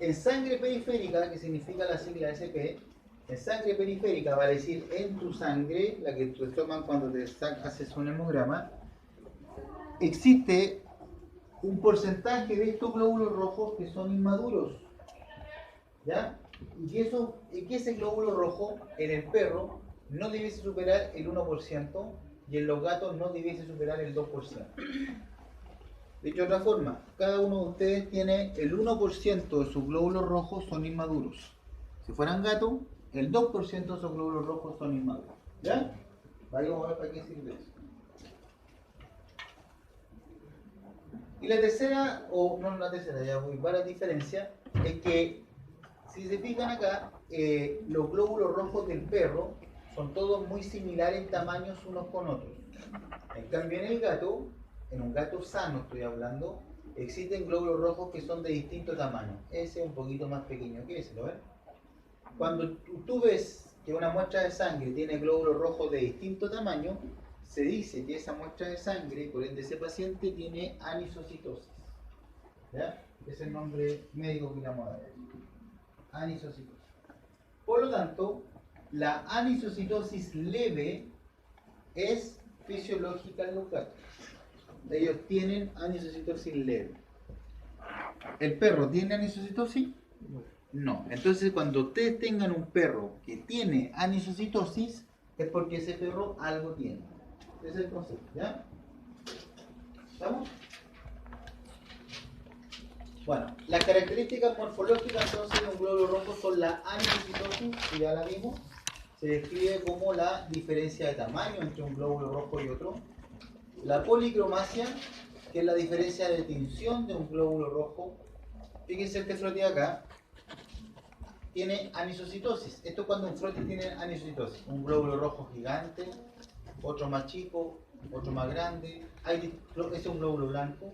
en sangre periférica, que significa la sigla SP, en sangre periférica, vale decir en tu sangre, la que te toman cuando te haces un hemograma, existe un porcentaje de estos glóbulos rojos que son inmaduros, ¿ya? Y que ese glóbulo rojo en el perro no debiese superar el 1% y en los gatos no debiese superar el 2%. Dicho de otra forma, cada uno de ustedes tiene el 1% de sus glóbulos rojos son inmaduros. Si fueran gatos, el 2% de sus glóbulos rojos son inmaduros. ¿Ya? Vamos a ver para qué sirve eso. Y la tercera, o no la tercera, ya voy para la diferencia, es que si se fijan acá, los glóbulos rojos del perro son todos muy similares en tamaños unos con otros. En cambio en el gato, en un gato sano estoy hablando, existen glóbulos rojos que son de distinto tamaño. Ese es un poquito más pequeño que ese, ¿lo ven? Cuando tú ves que una muestra de sangre tiene glóbulos rojos de distinto tamaño, se dice que esa muestra de sangre, por ende ese paciente, tiene anisocitosis. ¿Ya? Ese es el nombre médico que le vamos a dar. Anisocitosis. Por lo tanto, la anisocitosis leve es fisiológica en los gatos. Ellos tienen anisocitosis leve. ¿El perro tiene anisocitosis? No. Entonces, cuando ustedes tengan un perro que tiene anisocitosis, es porque ese perro algo tiene. Ese es el concepto, ¿ya? ¿Estamos? Bueno, las características morfológicas entonces de un glóbulo rojo son la anisocitosis, que ya la vimos. Se describe como la diferencia de tamaño entre un glóbulo rojo y otro. La policromasia, que es la diferencia de tinción de un glóbulo rojo. Fíjense este frotis acá. Tiene anisocitosis. Esto es cuando un frotis tiene anisocitosis. Un glóbulo rojo gigante, otro más chico, otro más grande. Ese es un glóbulo blanco.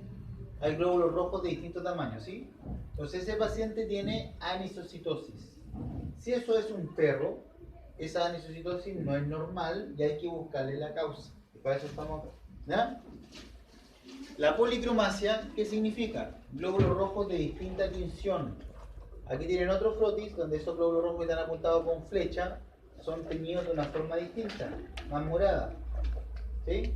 Hay glóbulos rojos de distinto tamaño, ¿sí? Entonces ese paciente tiene anisocitosis. Si eso es un perro, esa anisocitosis no es normal y hay que buscarle la causa. Y para eso estamos acá, ¿ya? La policromasia, ¿qué significa? Glóbulos rojos de distinta tinción. Aquí tienen otro frotis donde esos glóbulos rojos que están apuntados con flecha son teñidos de una forma distinta, más morada, ¿sí?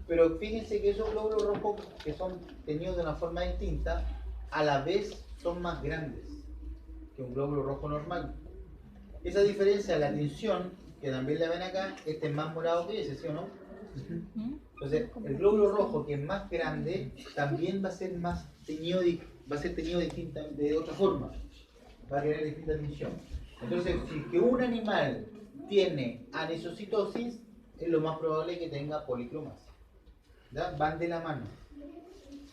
Pero fíjense que esos glóbulos rojos que son teñidos de una forma distinta, a la vez son más grandes que un glóbulo rojo normal. Esa diferencia, la tinción, que también la ven acá, este es más morado que ese, ¿sí o no? Entonces, el glóbulo rojo que es más grande también va a ser más teñido, de otra forma, va a tener distinta tinción. Entonces, si que un animal tiene anisocitosis, es lo más probable que tenga policromasia. ¿Ya? Van de la mano.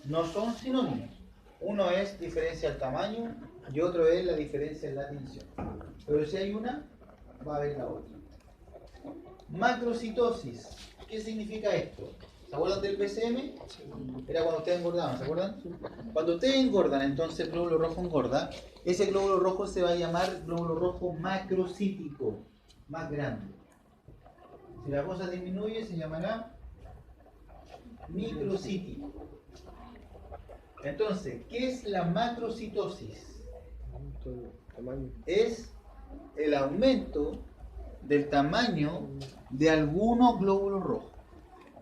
No son sinónimos. Uno es diferencia del tamaño y otro es la diferencia en la tinción. Pero si hay una, va a haber la otra. Macrocitosis. ¿Qué significa esto? ¿Se acuerdan del PCM? Era cuando ustedes engordaban, ¿se acuerdan? Cuando ustedes engordan, entonces el glóbulo rojo engorda. Ese glóbulo rojo se va a llamar glóbulo rojo macrocítico, más grande. Si la cosa disminuye, se llamará microcítico. Entonces, ¿qué es la macrocitosis? Es el aumento del tamaño de algunos glóbulos rojos.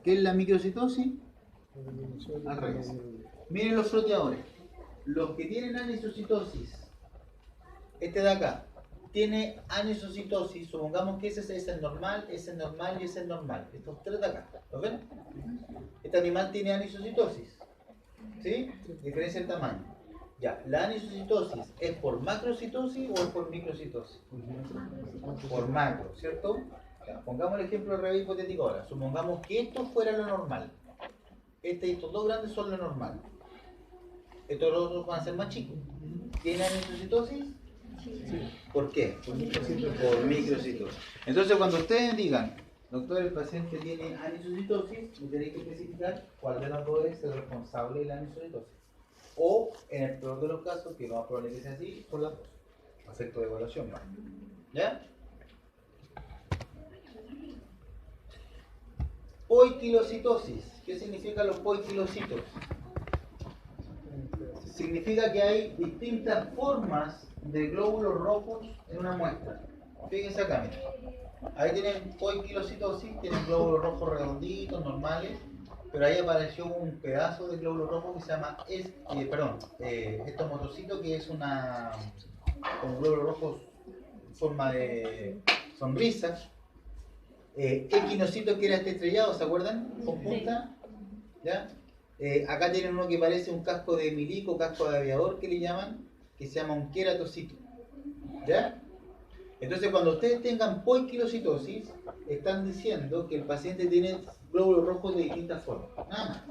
¿Qué es la microcitosis? Al revés. Miren los floteadores. Los que tienen anisocitosis, este de acá, tiene anisocitosis, supongamos que ese es el normal, ese es normal y ese es normal. Estos tres de acá, ¿lo ven? Este animal tiene anisocitosis, ¿sí? Diferencia el tamaño. Ya, ¿la anisocitosis es por macrocitosis o es por microcitosis? Por macro, ¿cierto? Ya, pongamos el ejemplo de revés hipotético ahora. Supongamos que esto fuera lo normal. Este y estos dos grandes son lo normal. Estos otros van a ser más chicos. ¿Tiene anisocitosis? Sí. ¿Por qué? Por microcitosis. Por microcitosis. Entonces, cuando ustedes digan, doctor, el paciente tiene anisocitosis, me tenéis que especificar cuál de los dos es el responsable de la anisocitosis. O, en el peor de los casos, que no es probable que sea así, por las dos. Efecto de evaluación, ¿no? ¿Ya? Poiquilocitosis. ¿Qué significan los poiquilocitos? Significa que hay distintas formas de glóbulos rojos en una muestra. Fíjense acá, miren. Ahí tienen poiquilocitosis, tienen glóbulos rojos redonditos, normales, pero ahí apareció un pedazo de glóbulo rojo que se llama estomotocito, que es un glóbulo rojo en forma de sonrisa. Equinocito, que era este estrellado, ¿se acuerdan? Con punta. ¿Ya? Acá tienen uno que parece un casco de milico, casco de aviador, que le llaman, que se llama un queratocito. ¿Ya? Entonces, cuando ustedes tengan poiquilocitosis, están diciendo que el paciente tiene glóbulos rojos de distintas formas. Nada más.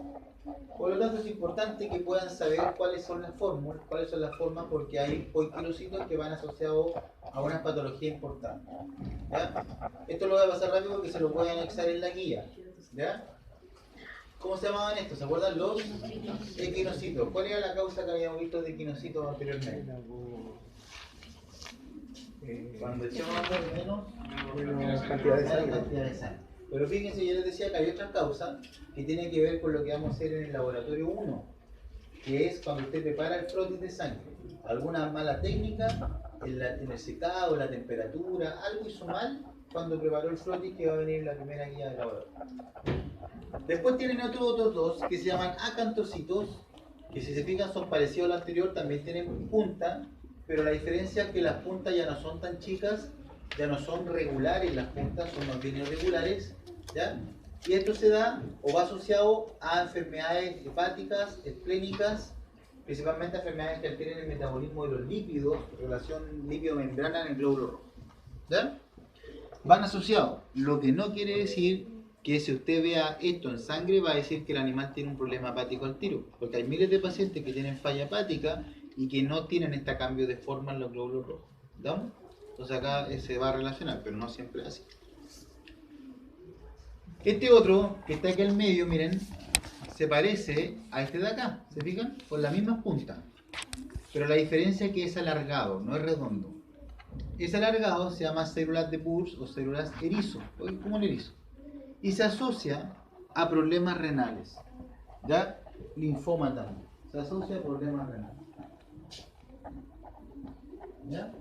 Por lo tanto, es importante que puedan saber cuáles son las fórmulas, cuáles son las formas, porque hay poiquilocitos que van asociados a una patología importante. ¿Ya? Esto lo voy a pasar rápido porque se lo voy a anexar en la guía. ¿Ya? ¿Cómo se llamaban estos? ¿Se acuerdan? Los equinocitos. ¿Cuál era la causa que habíamos visto de equinocitos anteriormente? Cuando echamos menos Cantidad de cantidad de sangre. Pero fíjense, yo les decía que hay otra causa que tiene que ver con lo que vamos a hacer en el laboratorio 1, que es cuando usted prepara el frotis de sangre. Alguna mala técnica en el secado, la temperatura, algo hizo mal cuando preparó el frotis, que va a venir en la primera guía del laboratorio. Después tienen otros dos que se llaman acantocitos, que si se fijan son parecidos al anterior, también tienen punta, pero la diferencia es que las puntas ya no son tan chicas, ya no son regulares, las puntas son más bien irregulares, ¿ya? Y esto se da o va asociado a enfermedades hepáticas, esplénicas, principalmente a enfermedades que alteren el metabolismo de los lípidos, relación lípido-membrana en el glóbulo rojo, ¿ya? Van asociados, lo que no quiere decir que si usted vea esto en sangre va a decir que el animal tiene un problema hepático al tiro, porque hay miles de pacientes que tienen falla hepática y que no tienen este cambio de forma en los glóbulos rojos, ¿no? Entonces acá se va a relacionar, pero no siempre es así. Este otro, que está aquí al medio, miren, se parece a este de acá, ¿se fijan? Con las mismas puntas, pero la diferencia es que es alargado, no es redondo. Ese alargado se llama células de Purs o células erizo, como el erizo, y se asocia a problemas renales, ¿ya? Linfoma también, se asocia a problemas renales, ¿ya?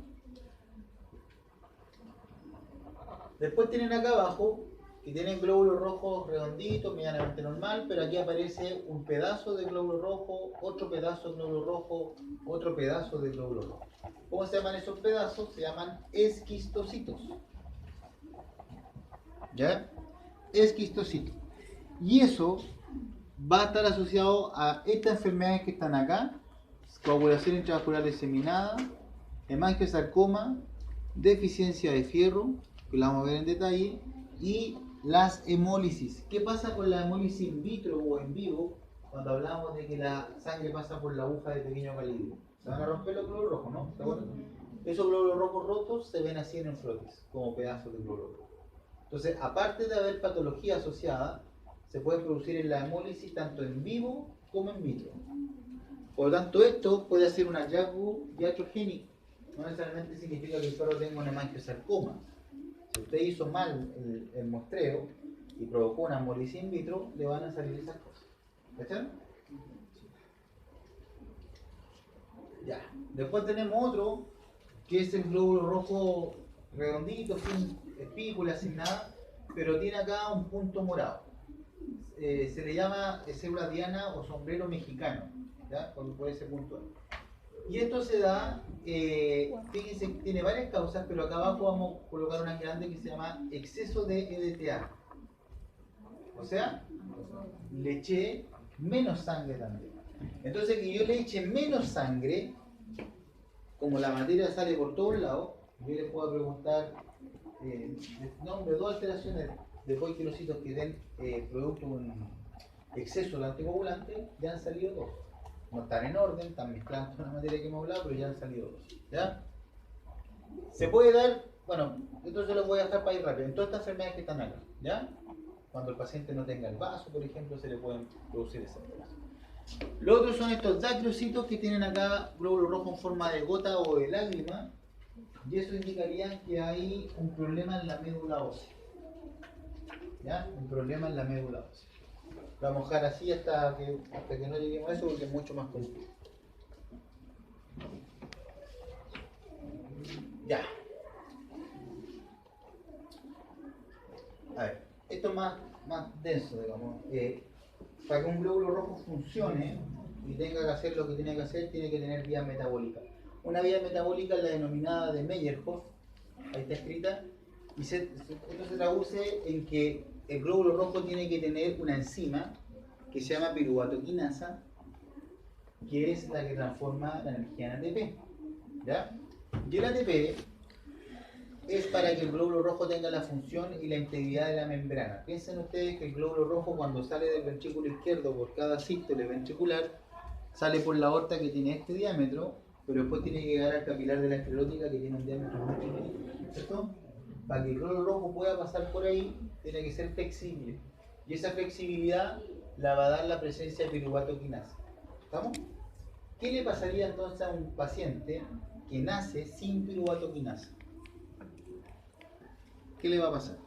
Después tienen acá abajo, que tienen glóbulos rojos redonditos, medianamente normal, pero aquí aparece un pedazo de glóbulo rojo, otro pedazo de glóbulo rojo, otro pedazo de glóbulo rojo. ¿Cómo se llaman esos pedazos? Se llaman esquistocitos. ¿Ya? Esquistocitos. Y eso va a estar asociado a estas enfermedades que están acá: coagulación intravascular diseminada, hemangiosarcoma, deficiencia de fierro, que la vamos a ver en detalle, y las hemólisis. ¿Qué pasa con la hemólisis in vitro o en vivo cuando hablamos de que la sangre pasa por la aguja de pequeño calibre? Se van a romper los glóbulos rojos, ¿no? ¿Está bueno? Esos glóbulos rojos rotos se ven así en el frotis, como pedazos de glóbulos rojos. Entonces, aparte de haber patología asociada, se puede producir en la hemólisis tanto en vivo como en vitro. Por lo tanto, esto puede ser un hallazgo iatrogénico. No necesariamente significa que el perro tenga un hemangiosarcoma. Si usted hizo mal el muestreo y provocó una hemólisis in vitro, le van a salir esas cosas. ¿Cachai? Ya. Después tenemos otro, que es el glóbulo rojo redondito, sin espícula, sin nada, pero tiene acá un punto morado. se le llama célula diana o sombrero mexicano, ¿ya? Por ese punto. Y esto se da, fíjense, tiene varias causas, pero acá abajo vamos a colocar una grande que se llama exceso de EDTA. O sea, le eché menos sangre también. Entonces, que yo le eche menos sangre, como la materia sale por todos lados, yo les puedo preguntar nombre de 2 alteraciones de poiquilocitos que den producto de un exceso de anticoagulante, ya han salido 2. No están en orden, están mezclando con la materia que hemos hablado, pero ya han salido 2. ¿Ya? Se puede dar, bueno, entonces lo voy a dejar para ir rápido, en todas estas enfermedades que están acá, ¿ya? Cuando el paciente no tenga el vaso, por ejemplo, se le pueden producir esas cosas. Los otros son estos dacriocitos que tienen acá glóbulo rojo en forma de gota o de lágrima, y eso indicaría que hay un problema en la médula ósea. ¿Ya? Un problema en la médula ósea. Lo vamos a dejar así hasta que no lleguemos a eso porque es mucho más complejo. Ya. A ver, esto es más denso, digamos. Para que un glóbulo rojo funcione y tenga que hacer lo que tiene que hacer, tiene que tener vía metabólica. Una vía metabólica es la denominada de Meyerhoff, ahí está escrita, y esto se traduce en que el glóbulo rojo tiene que tener una enzima que se llama piruvatoquinasa, que es la que transforma la energía en ATP. ¿Ya? Y el ATP es para que el glóbulo rojo tenga la función y la integridad de la membrana. Piensen ustedes que el glóbulo rojo, cuando sale del ventrículo izquierdo por cada sístole ventricular, sale por la aorta que tiene este diámetro, pero después tiene que llegar al capilar de la esclerótica que tiene un diámetro muy chiquitito, ¿cierto? Para que el glóbulo rojo pueda pasar por ahí, tiene que ser flexible. Y esa flexibilidad la va a dar la presencia de piruvatoquinasa. ¿Estamos? ¿Qué le pasaría entonces a un paciente que nace sin piruvatoquinasa? ¿Qué le va a pasar?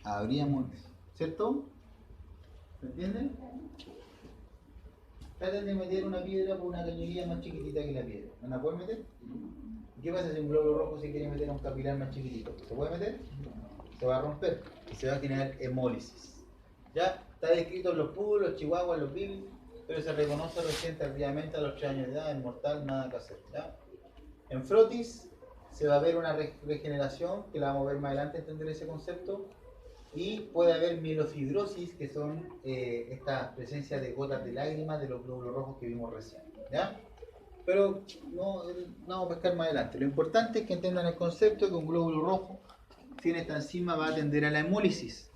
Habría muerte, ¿cierto? ¿Me entienden? Traten de meter una piedra por una cañería más chiquitita que la piedra. ¿No la pueden meter? ¿Qué pasa si un glóbulo rojo se quiere meter a un capilar más chiquitito? ¿Se puede meter? Se va a romper y se va a generar hemólisis. ¿Ya? Está descrito en los pus, los chihuahuas, los bill, pero se reconoce recién tardíamente a los 3 años de edad, es mortal, nada que hacer. ¿Ya? En frotis se va a ver una regeneración, que la vamos a ver más adelante, entender ese concepto, y puede haber mielofibrosis, que son esta presencia de gotas de lágrimas de los glóbulos rojos que vimos recién. ¿Ya? Pero no vamos a pescar más adelante. Lo importante es que entiendan el concepto de que un glóbulo rojo, si en esta enzima va a tender a la hemólisis.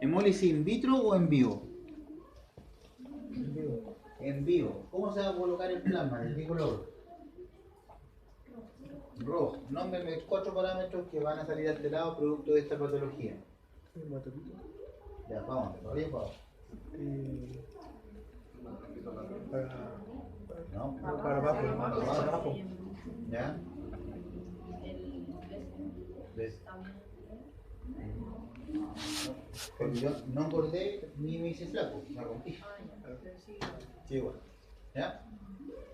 ¿Hemólisis in vitro o en vivo? En vivo. En vivo. ¿Cómo se va a colocar el plasma? ¿De qué color? Rojo. Nómbreme 4 parámetros que van a salir alterados producto de esta patología. Hematocito. Ya, vamos, para arriba y para abajo. No, Para abajo. ¿ya? ¿Ves? Porque yo no engordé ni me hice flaco, me rompí. Sí, igual. ¿Ya?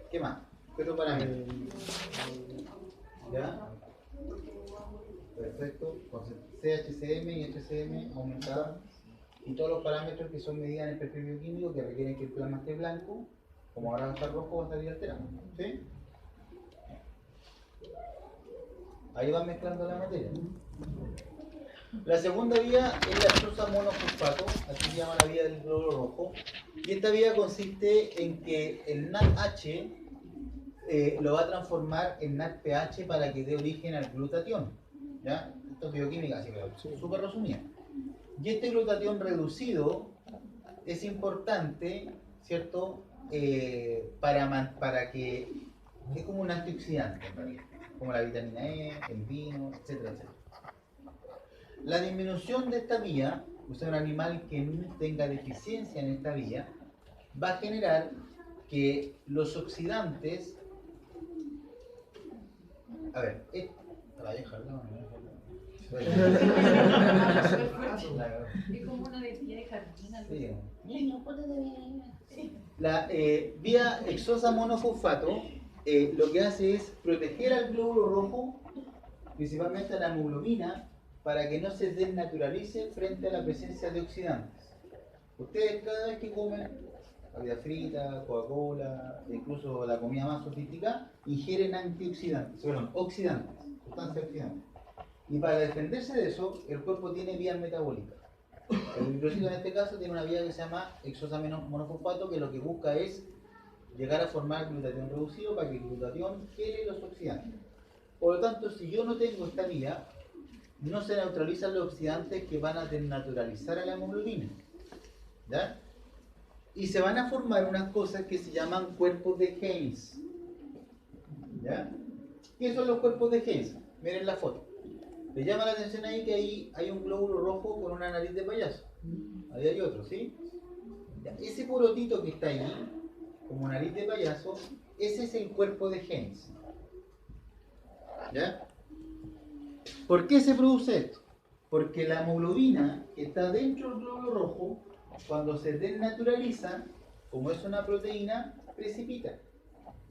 ¿Qué más? ¿Qué otro parámetro? ¿Ya? Perfecto. Entonces, CHCM y HCM aumentados. Y todos los parámetros que son medidas en el perfil bioquímico que requieren que el plasma esté blanco, como ahora va a estar rojo, va a salir alterado. ¿Sí? Ahí van mezclando la materia. La segunda vía es la exosa monofosfato, así se llama la vía del glóbulo rojo. Y esta vía consiste en que el NADH lo va a transformar en NADPH para que dé origen al glutatión. ¿Ya? Esto es bioquímica, así que súper resumida. Y este glutatión reducido es importante, ¿cierto? Para que es como un antioxidante, en realidad, como la vitamina E, el vino, etcétera, etcétera. La disminución de esta vía, o sea, un animal que no tenga deficiencia en esta vía, va a generar que los oxidantes. A ver, la vieja, ¿no? Es como una bebida de jardín. Sí. La vía exosa monofosfato lo que hace es proteger al glóbulo rojo, principalmente a la hemoglobina, para que no se desnaturalice frente a la presencia de oxidantes. Ustedes cada vez que comen comida frita, Coca-Cola, incluso la comida más sofisticada, ingieren antioxidantes, oxidantes, sustancias oxidantes. Y para defenderse de eso, el cuerpo tiene vías metabólicas. El microciclo en este caso tiene una vía que se llama hexosamonofosfato, que lo que busca es llegar a formar glutatión reducido para que el glutatión quede los oxidantes. Por lo tanto, si yo no tengo esta vía, no se neutralizan los oxidantes que van a desnaturalizar a la hemoglobina. ¿Ya? Y se van a formar unas cosas que se llaman cuerpos de Heinz. ¿Ya? ¿Qué son los cuerpos de Heinz? Miren la foto. ¿Les llama la atención ahí que ahí hay un glóbulo rojo con una nariz de payaso? Ahí hay otro, ¿sí? Ya, ese porotito que está ahí, como nariz de payaso, ese es el cuerpo de Heinz. ¿Ya? ¿Por qué se produce esto? Porque la hemoglobina que está dentro del glóbulo rojo, cuando se desnaturaliza, como es una proteína, precipita.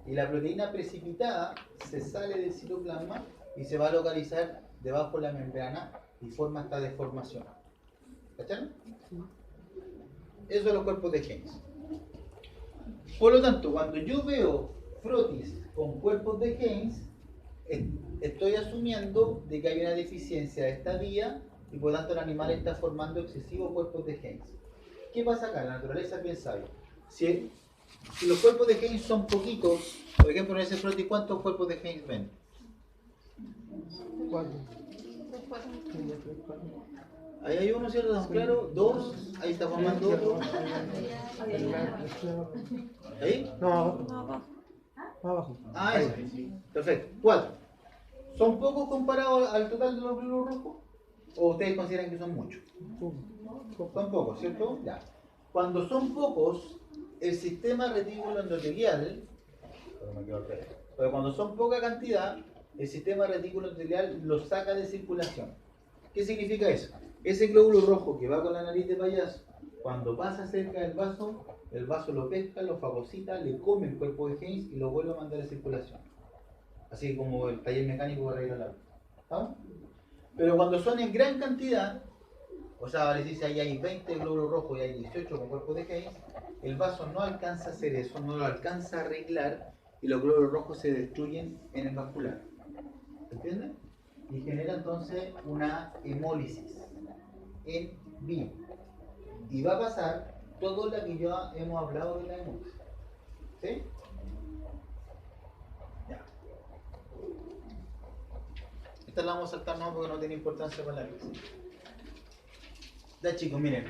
Y la proteína precipitada se sale del citoplasma y se va a localizar debajo de la membrana y forma esta deformación. ¿Cacharon? Eso son los cuerpos de Heinz. Por lo tanto, cuando yo veo frotis con cuerpos de Heinz, estoy asumiendo de que hay una deficiencia de esta vía y por lo tanto el animal está formando excesivos cuerpos de Heinz. ¿Qué pasa acá? La naturaleza es bien sabia. Si los cuerpos de Heinz son poquitos, por ejemplo en ese frotis, ¿cuántos cuerpos de Heinz ven? 4. Ahí hay uno, ¿cierto? ¿Estamos claros? 2, ahí está formando otro. ¿Ahí? No, abajo. Abajo. Ah, eso. Perfecto. 4. ¿Son pocos comparados al total de los glóbulos rojos? ¿O ustedes consideran que son muchos? Son pocos, ¿cierto? Ya. Cuando son pocos, el sistema retículo endotelial, pero cuando son poca cantidad, el sistema retículo endotelial los saca de circulación. ¿Qué significa eso? Ese glóbulo rojo que va con la nariz de payaso, cuando pasa cerca del vaso, el vaso lo pesca, lo fagocita, le come el cuerpo de Heinz y lo vuelve a mandar a circulación. Así como el taller mecánico para ir al agua. ¿Estamos? Pero cuando son en gran cantidad, o sea, vale decir, si ahí hay 20 glóbulos rojos y hay 18 con cuerpos de Heinz, el vaso no alcanza a hacer eso, no lo alcanza a arreglar y los glóbulos rojos se destruyen en el vascular. ¿Entienden? Y genera entonces una hemólisis en vivo. Y va a pasar todo lo que ya hemos hablado de la hemólisis. ¿Sí? Ya. Esta la vamos a saltar no porque no tiene importancia para la clase. Ya chicos, miren,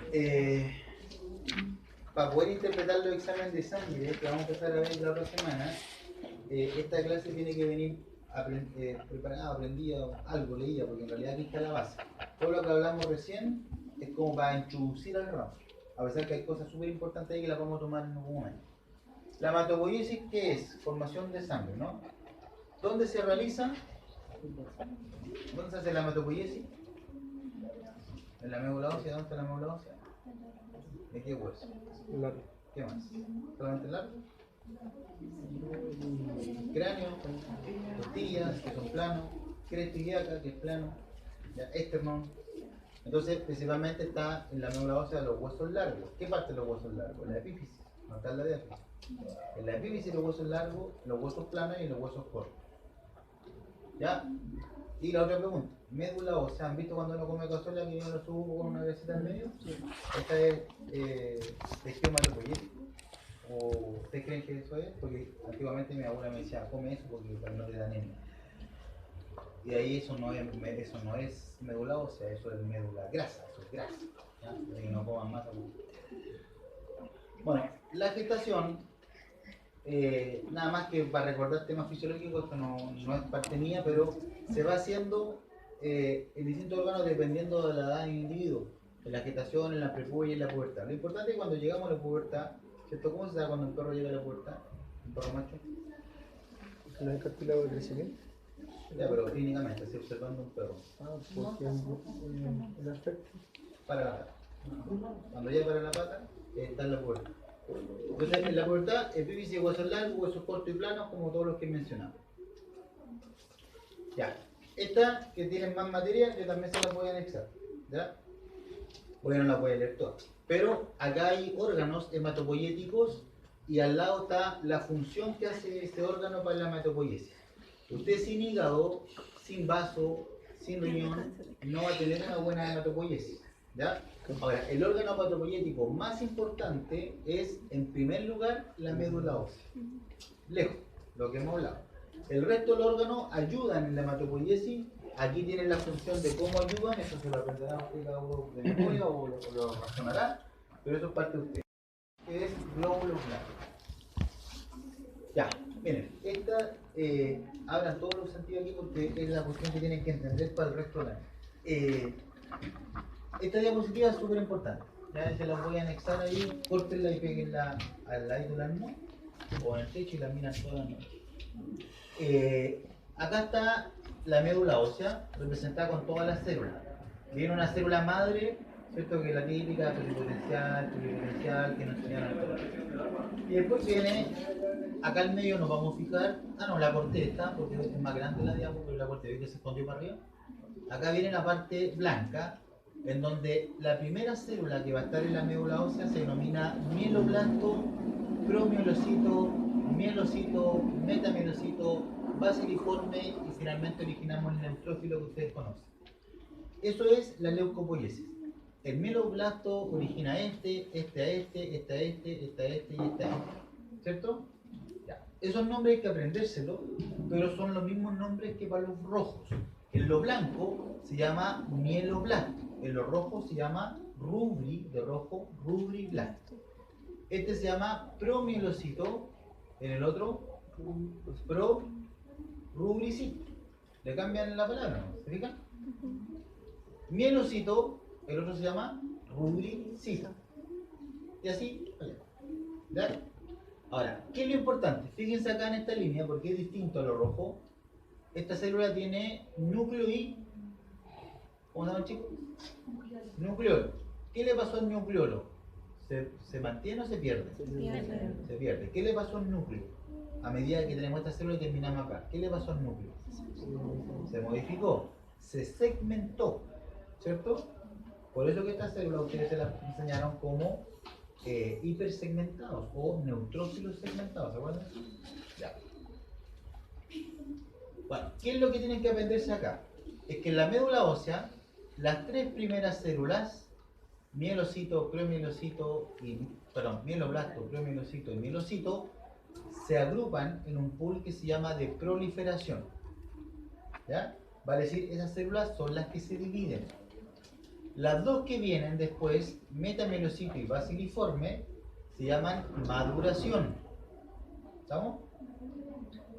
para poder interpretar los exámenes de sangre que vamos a empezar a ver la otra semana, esta clase tiene que venir preparada, aprendida, algo leída, porque en realidad aquí está la base. Todo lo que hablamos recién es como para introducir al ramo, a pesar que hay cosas súper importantes ahí que las vamos a tomar en algún momento. La hematopoiesis, ¿qué es? Formación de sangre, ¿no? ¿Dónde se realiza? ¿Dónde se hace la hematopoiesis? ¿En la médula ósea? ¿Dónde está la médula ósea? ¿De qué hueso? ¿Qué más? ¿Solamente el largo? Cráneo, costillas, que son planos, cresta ilíaca, que es plano, ya, esternón. Entonces, principalmente está en la médula ósea los huesos largos. ¿Qué parte de los huesos largos? La epífisis, no está en la diáfisis. En la epífisis los huesos largos, los huesos planos y los huesos cortos. ¿Ya? Y la otra pregunta, médula ósea, ¿han visto cuando uno come cazuela que viene los jugos con una grasita en medio? Sí. Esta es tejido hematopoyético. ¿O ustedes creen que eso es? Porque antiguamente mi abuela me decía, come eso porque no te da anemia. Y ahí eso no es médula ósea, eso es médula grasa, eso es grasa. ¿Ya? Así que no coman más. Bueno, la gestación, nada más que para recordar temas fisiológicos, esto no es parte mía, pero se va haciendo en distintos órganos dependiendo de la edad del individuo. En la gestación, en la prepubertad y en la pubertad. Lo importante es cuando llegamos a la pubertad, ¿cierto? ¿Cómo se sabe cuando un perro llega a la pubertad? ¿Un perro macho? ¿No hay cartílago de crecimiento? Ya, pero clínicamente, estoy observando un perro. Ah, porque el aspecto. Para la pata. Cuando llega para la pata, está en la pubertad. Entonces, en la pubertad, epífisis de huesos largos, huesos cortos y planos, como todos los que he mencionado. Ya. Esta, que tienen más material, yo también se la voy a anexar. ¿Ya? Porque no la voy a leer toda. Pero acá hay órganos hematopoyéticos y al lado está la función que hace este órgano para la hematopoiesis. Usted sin hígado, sin vaso, sin riñón, no va a tener una buena hematopoiesis. ¿Ya? Ahora, el órgano hematopoyético más importante es, en primer lugar, la médula ósea. Lejos, lo que hemos hablado. El resto del órgano ayudan en la hematopoiesis. Aquí tienen la función de cómo ayudan, eso se lo aprenderá usted cada uno de memoria o lo razonará, pero eso es parte de usted. Que es glóbulos blancos. Ya, miren, esta, abran todos los sentidos aquí porque es la cuestión que tienen que entender para el resto del año. Esta diapositiva es súper importante. Ya se la voy a anexar ahí, córtenla y peguenla al lado del alma o en el techo y la miran todas. Acá está la médula ósea representada con todas las células. Viene una célula madre, ¿cierto? Que es la típica, pluripotencial, que nos enseñaron en todo. Y después viene, acá al medio nos vamos a fijar, la corté esta, porque es más grande la diapositiva, pero la corté, ¿ves que se escondió para arriba? Acá viene la parte blanca, en donde la primera célula que va a estar en la médula ósea se denomina mieloblasto, promielocito, mielocito, metamielocito, basiliforme y finalmente originamos el neutrófilo que ustedes conocen. Eso es la leucopoiesis. El mieloblasto origina este a este y este. ¿Cierto? Ya. Esos nombres hay que aprendérselos, pero son los mismos nombres que para los rojos. En lo blanco se llama mieloblasto, en lo rojo se llama rubri, de rojo, rubriblasto. Este se llama promielocito, en el otro rubricito. Le cambian la palabra, ¿no? ¿Se fijan? Mielocito, el otro se llama rubricito. Y así, ¿ya? Ahora, ¿qué es lo importante? Fíjense acá en esta línea, porque es distinto a lo rojo. Esta célula tiene núcleo y... ¿Cómo se llama, chicos? Nucleolo. ¿Qué le pasó al nucleolo? ¿Se mantiene o se pierde? Se pierde. ¿Qué le pasó al núcleo? A medida que tenemos esta célula y terminamos acá. ¿Qué le pasó al núcleo? Se modificó. Se segmentó. ¿Cierto? Por eso que estas células ustedes se las enseñaron como hipersegmentados o neutrófilos segmentados. ¿Se acuerdan? Ya. Bueno, ¿qué es lo que tienen que aprenderse acá? Es que en la médula ósea, las tres primeras células, mielocito, promielocito mieloblasto, promielocito y mielocito, se agrupan en un pool que se llama de proliferación. ¿Ya? Vale decir, esas células son las que se dividen. Las dos que vienen después, metamielocito y basiliforme, se llaman maduración. ¿Estamos?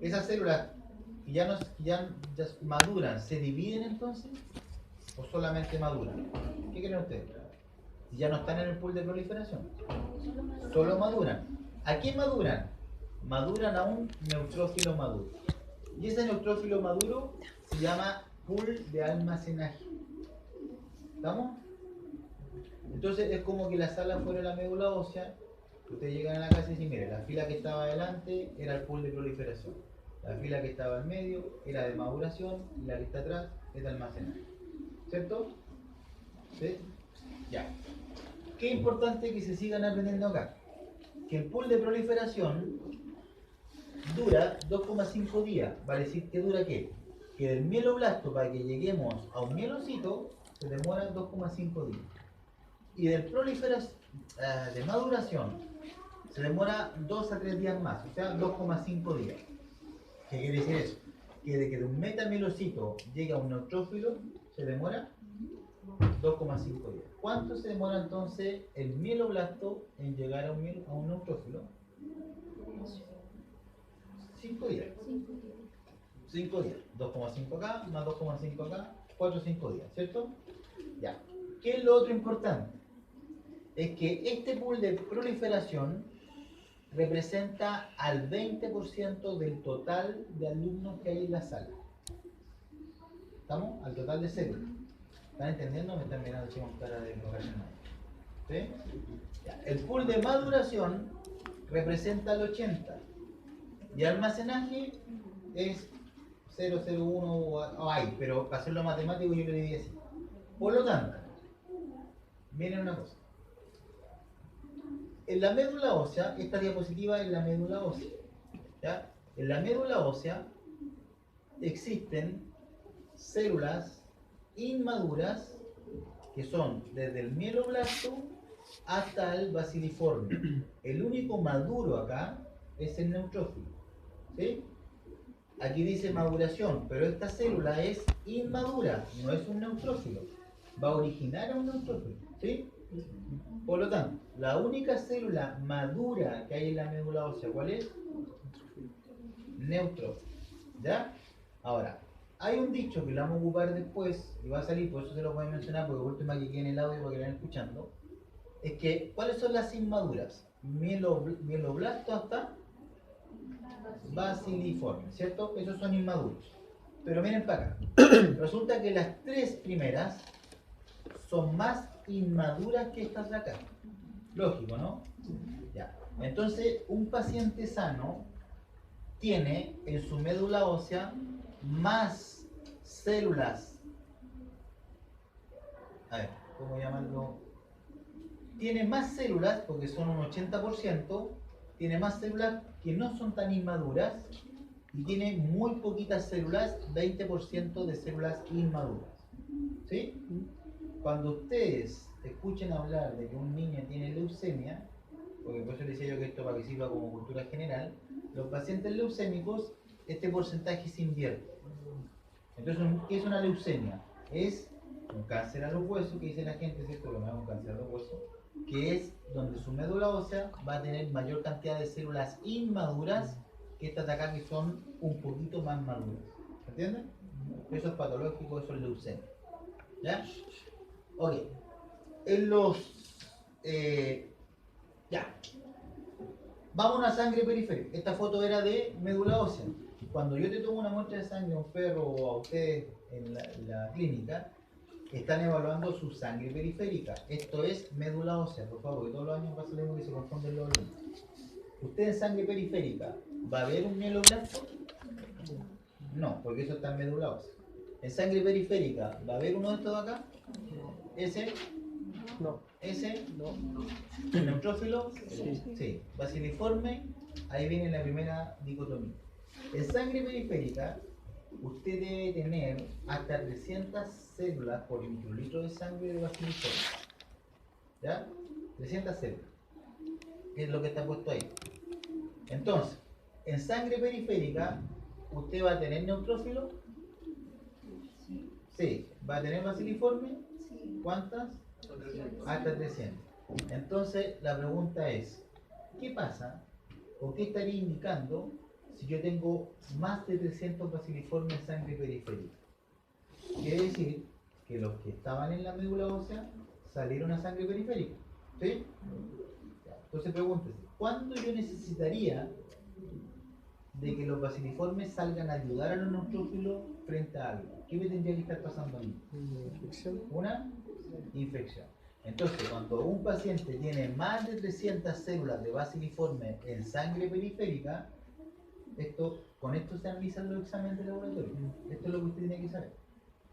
Esas células que ya maduran, ¿se dividen entonces? ¿O solamente maduran? ¿Qué creen ustedes? Si ya no están en el pool de proliferación. Solo maduran. ¿A quién maduran? Maduran a un neutrófilo maduro. Y ese neutrófilo maduro se llama pool de almacenaje. ¿Estamos? Entonces es como que la sala fuera la médula ósea. Ustedes llegan a la casa y dicen, mire, la fila que estaba adelante era el pool de proliferación. La fila que estaba en medio era de maduración y la que está atrás es de almacenaje. ¿Cierto? ¿Sí? Ya. Qué importante que se sigan aprendiendo acá. Que el pool de proliferación dura 2,5 días. Vale decir que dura ¿qué? Que del mieloblasto para que lleguemos a un mielocito se demora 2,5 días. Y del de maduración se demora 2 a 3 días más, o sea 2,5 días. ¿Qué quiere decir eso? Que de que de un metamielocito llegue a un neutrófilo se demora 2,5 días. ¿Cuánto se demora entonces el mieloblasto en llegar a un neutrófilo? 5 días. 5 días. 2,5 acá, más 2,5 acá, 4 o 5 días, ¿cierto? Ya. ¿Qué es lo otro importante? Es que este pool de proliferación representa al 20% del total de alumnos que hay en la sala. ¿Estamos? Al total de células. ¿Están entendiendo o me están mirando así con cara de vocacional? ¿Sí? Ya. El pool de maduración representa el 80%. Y almacenaje es 0,01 o hay, pero para hacerlo matemático yo le diría así. Por lo tanto, miren una cosa. en la médula ósea, esta diapositiva es la médula ósea. ¿Ya? En la médula ósea existen células inmaduras que son desde el mieloblasto hasta el basiliforme. El único maduro acá es el neutrófilo. ¿Sí? Aquí dice maduración, pero esta célula es inmadura, no es un neutrófilo. Va a originar a un neutrófilo. ¿Sí? Por lo tanto, la única célula madura que hay en la médula ósea, ¿cuál es? Neutrófilo. ¿Ya? Ahora, hay un dicho que lo vamos a ocupar después y va a salir, por eso se lo voy a mencionar, porque por último aquí quede en el audio para que lo vayan escuchando. Es que, ¿cuáles son las inmaduras? Mieloblasto hasta basiliforme, ¿cierto? Esos son inmaduros. Pero miren para acá. Resulta que las tres primeras son más inmaduras que estas de acá. Lógico, ¿no? Ya. Entonces, un paciente sano tiene en su médula ósea más células. A ver, ¿cómo llamarlo? Tiene más células, porque son un 80%, tiene más células que no son tan inmaduras y tiene muy poquitas células, 20% de células inmaduras. ¿Sí? Cuando ustedes escuchen hablar de que un niño tiene leucemia, porque por eso les decía yo que esto para que sirva como cultura general, los pacientes leucémicos, este porcentaje se invierte. Entonces, ¿qué es una leucemia? Es un cáncer a los huesos, que dice la gente, ¿cierto? Lo que un cáncer a los huesos, que es donde su médula ósea va a tener mayor cantidad de células inmaduras que estas de acá que son un poquito más maduras. ¿Entienden? Eso es patológico, eso es leucemia. ¿Ya? Ok. En los... ya. Vamos a una sangre periférica. Esta foto era de médula ósea. Cuando yo te tomo una muestra de sangre a un perro o a ustedes en la clínica, están evaluando su sangre periférica. Esto es médula ósea, por favor, que todos los años pasa lo mismo que se confunden los alumnos. ¿Usted en sangre periférica va a ver un mieloblasto? No, porque eso está en médula ósea. ¿En sangre periférica va a haber uno de estos de acá? ¿Ese? No. ¿Ese? No. ¿Neutrófilo? Sí. Sí. ¿Basiliforme? Ahí viene la primera dicotomía. En sangre periférica, usted debe tener hasta 300 células por microlitro de sangre de basiliforme. ¿Ya? 300 células. Es lo que está puesto ahí. Entonces, en sangre periférica, ¿usted va a tener neutrófilo? Sí. ¿Va a tener basiliforme? ¿Cuántas? Hasta 300. Entonces, la pregunta es, ¿qué pasa o qué estaría indicando si yo tengo más de 300 basiliformes en sangre periférica? Quiere decir que los que estaban en la médula ósea salieron a sangre periférica. ¿Sí? Entonces pregúntese, ¿cuándo yo necesitaría de que los basiliformes salgan a ayudar a los neutrófilos frente a algo? ¿Qué me tendría que estar pasando a mí? Infección. Una infección. Entonces, cuando un paciente tiene más de 300 células de basiliforme en sangre periférica, con esto se analizan los exámenes de laboratorio. Esto es lo que usted tiene que saber.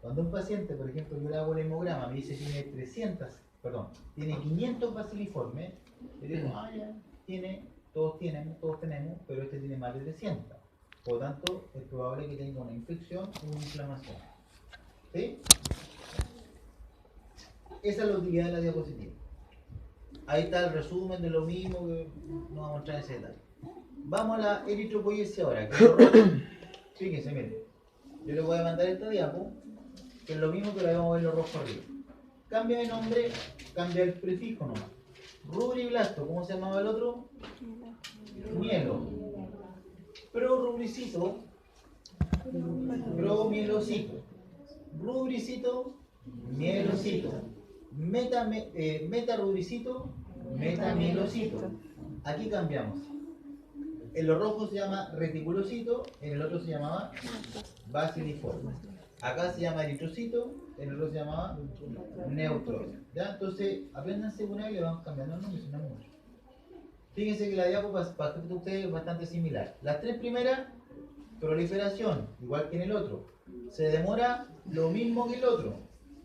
Cuando un paciente, por ejemplo, yo le hago el hemograma, me dice que tiene 500 basiliformes, le digo, ya, todos tenemos, pero este tiene más de 300. Por lo tanto, es probable que tenga una infección o una inflamación. ¿Sí? Esa es la utilidad de la diapositiva. Ahí está el resumen de lo mismo que no vamos a entrar en ese detalle. Vamos a la eritropoyesia ahora. Fíjense, miren. Yo les voy a mandar esta diapo, que es lo mismo que lo vamos a ver los rojos arriba. Cambia de nombre, cambia el prefijo nomás. Rubriblasto, ¿cómo se llamaba el otro? Mielo. Prorubricito. Promielocito. Rubricito. Mielocito. Metarubricito. Metamielocito. Aquí cambiamos. En los rojos se llama reticulocito, en el otro se llamaba basiliforme. Acá se llama eritrocito, en el otro se llamaba neutrófilo. ¿Ya? Entonces, apréndanse una y le van cambiando el nombre, si no es mucho. Fíjense que la diapo para ustedes es bastante similar. Las tres primeras, proliferación, igual que en el otro. Se demora lo mismo que el otro,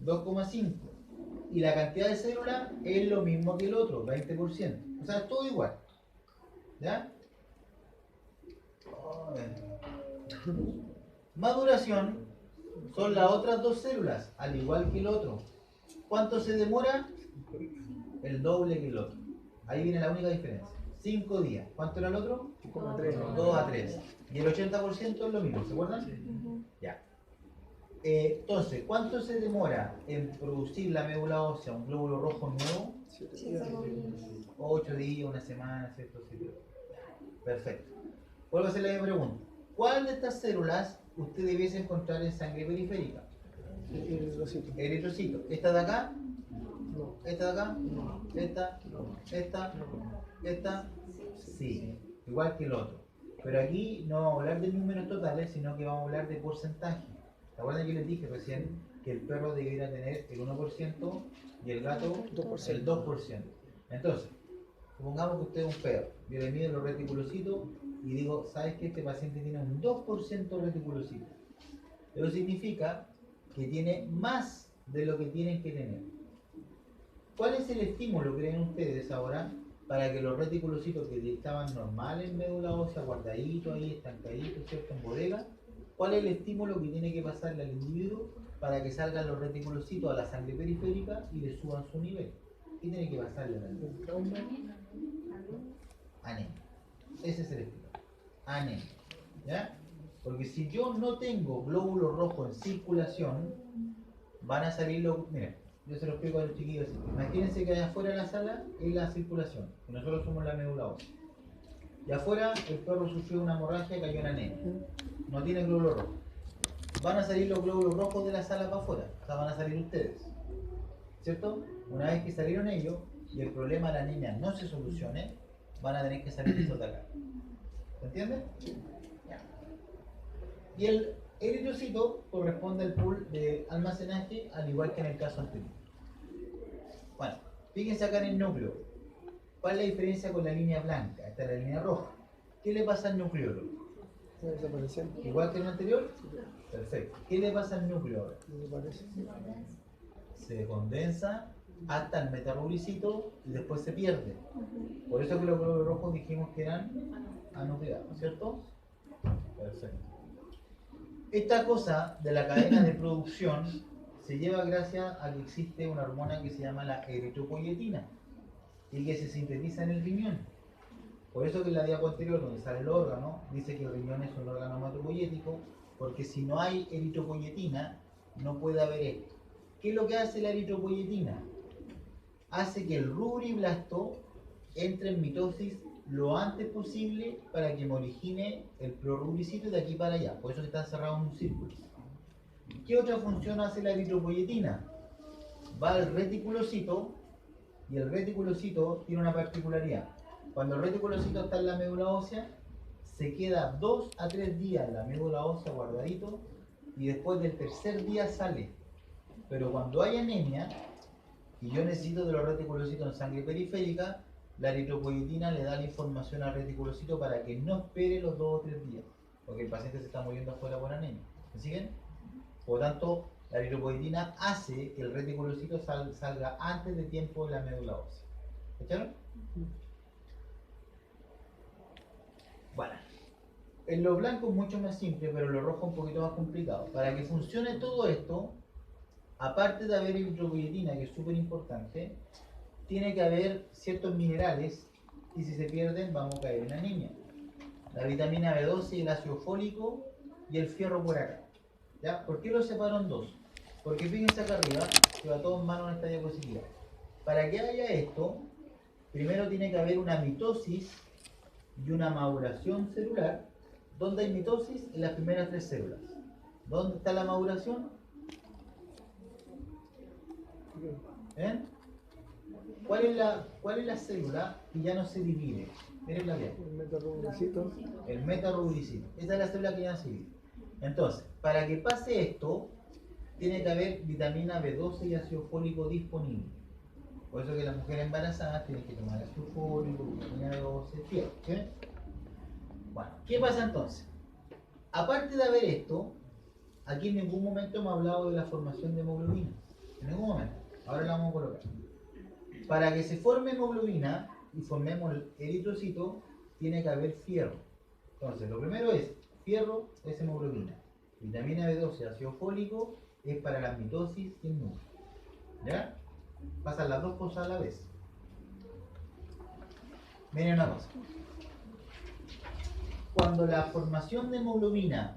2,5. y la cantidad de células es lo mismo que el otro, 20%. O sea, es todo igual. ¿Ya? Maduración son las otras dos células, al igual que el otro. ¿Cuánto se demora? El doble que el otro. Ahí viene la única diferencia. 5 días. ¿Cuánto era el otro? 5,3. 2 a 3. Y el 80% es lo mismo, ¿se acuerdan? Ya. Entonces, ¿cuánto se demora en producir la médula ósea, un glóbulo rojo nuevo? 8 días, una semana, ¿cierto? Perfecto. Vuelvo a hacer la misma pregunta. ¿Cuál de estas células usted debiese encontrar en sangre periférica? Eritrocito. Eritrocito. ¿Esta de acá? No. ¿Esta de acá? No. ¿Esta? No. ¿Esta? No. ¿Esta? Sí. Igual que el otro. Pero aquí no vamos a hablar de números totales, sino que vamos a hablar de porcentaje. ¿Se acuerdan que les dije recién que el perro debiera tener el 1% y el gato 2%. el 2%? Entonces, supongamos que usted es un perro, yo le mido los reticulocitos y digo, ¿sabes que este paciente tiene un 2% de reticulocitos? Eso significa que tiene más de lo que tienen que tener. ¿Cuál es el estímulo, creen ustedes ahora, para que los reticulocitos que estaban normales en médula ósea, guardaditos ahí, estancaditos, ¿cierto? En bodega, cuál es el estímulo que tiene que pasarle al individuo para que salgan los reticulocitos a la sangre periférica y le suban su nivel? ¿Qué tiene que pasarle al individuo? Anemia. Ese es el estímulo. Anemia. ¿Ya? Porque si yo no tengo glóbulos rojos en circulación, van a salir los... Miren, yo se lo explico a los chiquillos así. Imagínense que allá afuera de la sala es la circulación, y nosotros somos la médula ósea. Y afuera el perro sufrió una hemorragia y cayó en anemia. No tiene glóbulos rojos. Van a salir los glóbulos rojos de la sala para afuera. O sea, van a salir ustedes. ¿Cierto? Una vez que salieron ellos y el problema de la anemia no se solucione, van a tener que salir estos de acá. ¿Se entiende? Ya. Y el eritrocito corresponde al pool de almacenaje, al igual que en el caso anterior. Bueno, fíjense acá en el núcleo. ¿Cuál es la diferencia con la línea blanca? Esta es la línea roja. ¿Qué le pasa al nucleolo? Desapareció. ¿Igual que en el anterior? Perfecto. ¿Qué le pasa al núcleo ahora? Desaparece. Se condensa hasta el metarubricito y después se pierde. Por eso que los glóbulos rojos dijimos que eran anucleados, ¿cierto? Perfecto. Esta cosa de la cadena de producción se lleva gracias a que existe una hormona que se llama la eritropoyetina y que se sintetiza en el riñón. Por eso que en la diapo anterior, donde sale el órgano, dice que el riñón es un órgano hematopoyético, porque si no hay eritropoyetina, no puede haber esto. ¿Qué es lo que hace la eritropoyetina? Hace que el rubriblasto entre en mitosis lo antes posible para que me origine el prorrubricito de aquí para allá. Por eso que está encerrado en un círculo. ¿Qué otra función hace la eritropoyetina? Va al reticulocito y el reticulocito tiene una particularidad. Cuando el reticulocito está en la médula ósea, se queda 2 a 3 días en la médula ósea guardadito y después del tercer día sale. Pero cuando hay anemia y yo necesito de los reticulocitos en sangre periférica, la eritropoyetina le da la información al reticulocito para que no espere los 2 o 3 días, porque el paciente se está muriendo afuera por anemia. ¿Me siguen? Por lo tanto, la eritropoyetina hace que el reticulocito salga antes de tiempo de la médula ósea. ¿Escucharon? Bueno, en lo blanco es mucho más simple, pero en lo rojo un poquito más complicado. Para que funcione todo esto, aparte de haber eritropoyetina, que es súper importante, tiene que haber ciertos minerales y si se pierden vamos a caer en anemia. La vitamina B12 y el ácido fólico y el fierro por acá. ¿Ya? ¿Por qué los separo en dos? Porque fíjense acá arriba, que va todo en mano en esta diapositiva. Para que haya esto, primero tiene que haber una mitosis y una maduración celular. ¿Dónde hay mitosis? En las primeras 3 células. ¿Dónde está la maduración? ¿Ven? ¿Cuál es la célula que ya no se divide? Mírenla bien. El metarubricito. El metarubricito. Esa es la célula que ya no se divide. Entonces, para que pase esto, tiene que haber vitamina B12 y ácido fólico disponible. Por eso que las mujeres embarazadas tienen que tomar ácido fólico, vitamina B12, fierro. ¿Sí? Bueno, ¿qué pasa entonces? Aparte de haber esto, aquí en ningún momento hemos hablado de la formación de hemoglobina. En ningún momento. Ahora la vamos a colocar. Para que se forme hemoglobina y formemos el eritrocito, tiene que haber fierro. Entonces, lo primero es, fierro es hemoglobina. Vitamina B12, ácido fólico, es para la mitosis y el núcleo. ¿Ya? Pasan las dos cosas a la vez. Miren una cosa. Cuando la formación de hemoglobina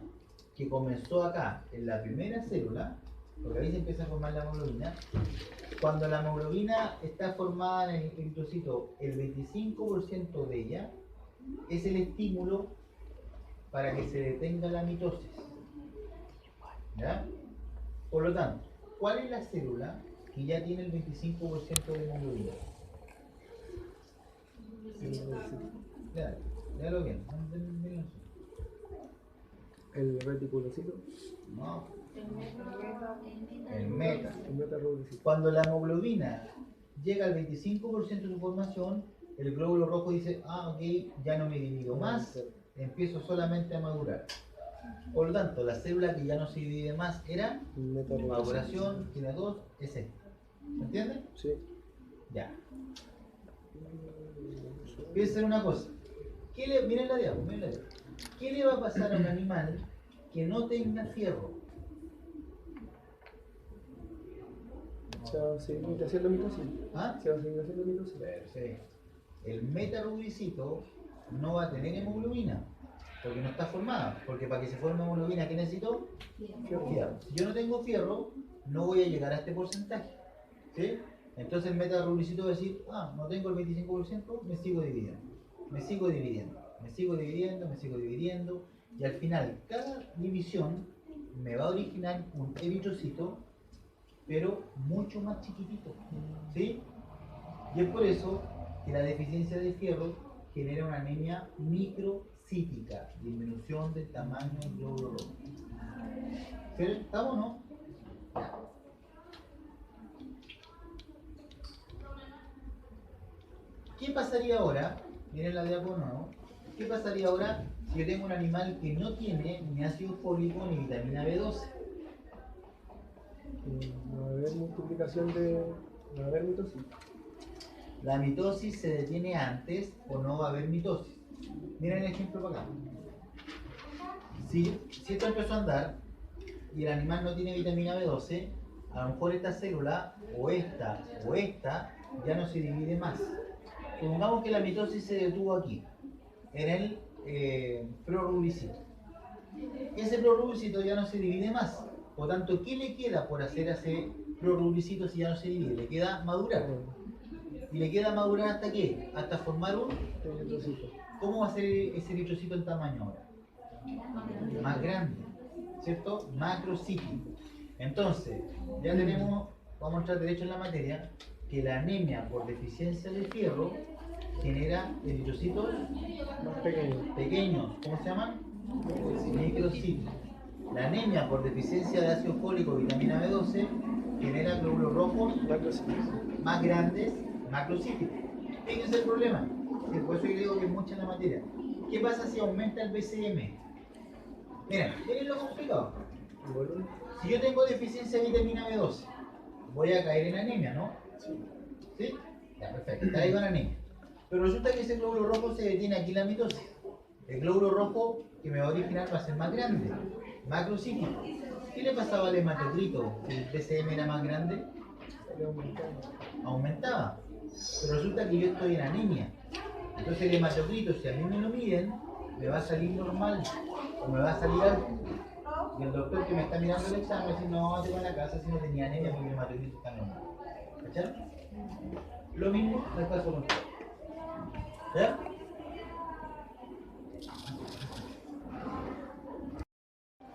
que comenzó acá en la primera célula, porque ahí se empieza a formar la hemoglobina, cuando la hemoglobina está formada en el eritrocito, el 25% de ella es el estímulo para que se detenga la mitosis. ¿Ya? Por lo tanto, ¿cuál es la célula que ya tiene el 25% de hemoglobina? Léalo bien. El reticulocito, No, El el meta. el metarrubicito. Cuando la hemoglobina llega al 25% de su formación, el glóbulo rojo dice, ah, ok, ya no me divido más, empiezo solamente a madurar. Por lo tanto, la célula que ya no se divide más era maduración, tiene 2, es esta. ¿Se entiende? Sí. Ya. Piensen una cosa. Miren la diapo, miren la diapo. ¿Qué le va a pasar a un animal que no tenga fierro? Se va a seguir haciendo mitosis. ¿Ah? Se va a seguir haciendo mitosis. Perfecto. El metarubicito no va a tener hemoglobina, porque no está formada. Porque para que se forme hemoglobina, ¿qué necesito? Fierro. Si yo no tengo fierro, no voy a llegar a este porcentaje. ¿Sí? Entonces el metarubicito va a decir, ah, no tengo el 25%, me sigo dividiendo. Me sigo dividiendo. Me sigo dividiendo, me sigo dividiendo. Y al final, cada división me va a originar un eritrocito, pero mucho más chiquitito. ¿Sí? Y es por eso que la deficiencia de fierro genera una anemia microcítica, disminución del tamaño del glóbulo rojo. ¿Sí? ¿Estamos o no? ¿Qué pasaría ahora? Miren la diapo nuevo. ¿Qué pasaría ahora si yo tengo un animal que no tiene ni ácido fólico ni vitamina B12? No va a haber multiplicación de. No va a haber mitosis. ¿La mitosis se detiene antes o no va a haber mitosis? Miren el ejemplo para acá. Si esto empezó a andar y el animal no tiene vitamina B12, a lo mejor esta célula o esta ya no se divide más. Supongamos que la mitosis se detuvo aquí, en el prorubicito. Ese prorubicito ya no se divide más. Por tanto, ¿qué le queda por hacer a ese prorubicito si ya no se divide? Le queda madurar. ¿Y le queda madurar hasta qué? Hasta formar un Eritrocito. ¿Cómo va a ser ese eritrocito en tamaño ahora? Más grande, ¿cierto? Macrocítico. Entonces, ya tenemos, vamos a entrar derecho en la materia, que la anemia por deficiencia de fierro genera eritrocitos Más pequeño. pequeños, ¿cómo se llaman? Microcitos. La anemia por deficiencia de ácido fólico y vitamina B12 genera glóbulos rojos Macrocítico. más grandes, macrocíticos. Fíjense el problema, que por eso yo digo que es mucha la materia. ¿Qué pasa si aumenta el BCM? Miren lo complicado. Volumen. Si yo tengo deficiencia de vitamina B12, voy a caer en anemia, ¿no? ¿Sí? Ya, perfecto, caigo en anemia. Pero resulta que ese glóbulo rojo se detiene aquí en la mitosis. El glóbulo rojo que me va a originar va a ser más grande, macrocítico. ¿Qué le pasaba al hematocrito si el BCM era más grande? Aumentaba. Pero resulta que yo estoy en anemia. Entonces el hematocrito, si a mí me lo miden, me va a salir normal o me va a salir alto. Y el doctor que me está mirando el examen dice, no, te va a la casa si no tenía anemia porque el hematocrito está normal. ¿Cachai? Lo mismo en el caso contrario. ¿Ya?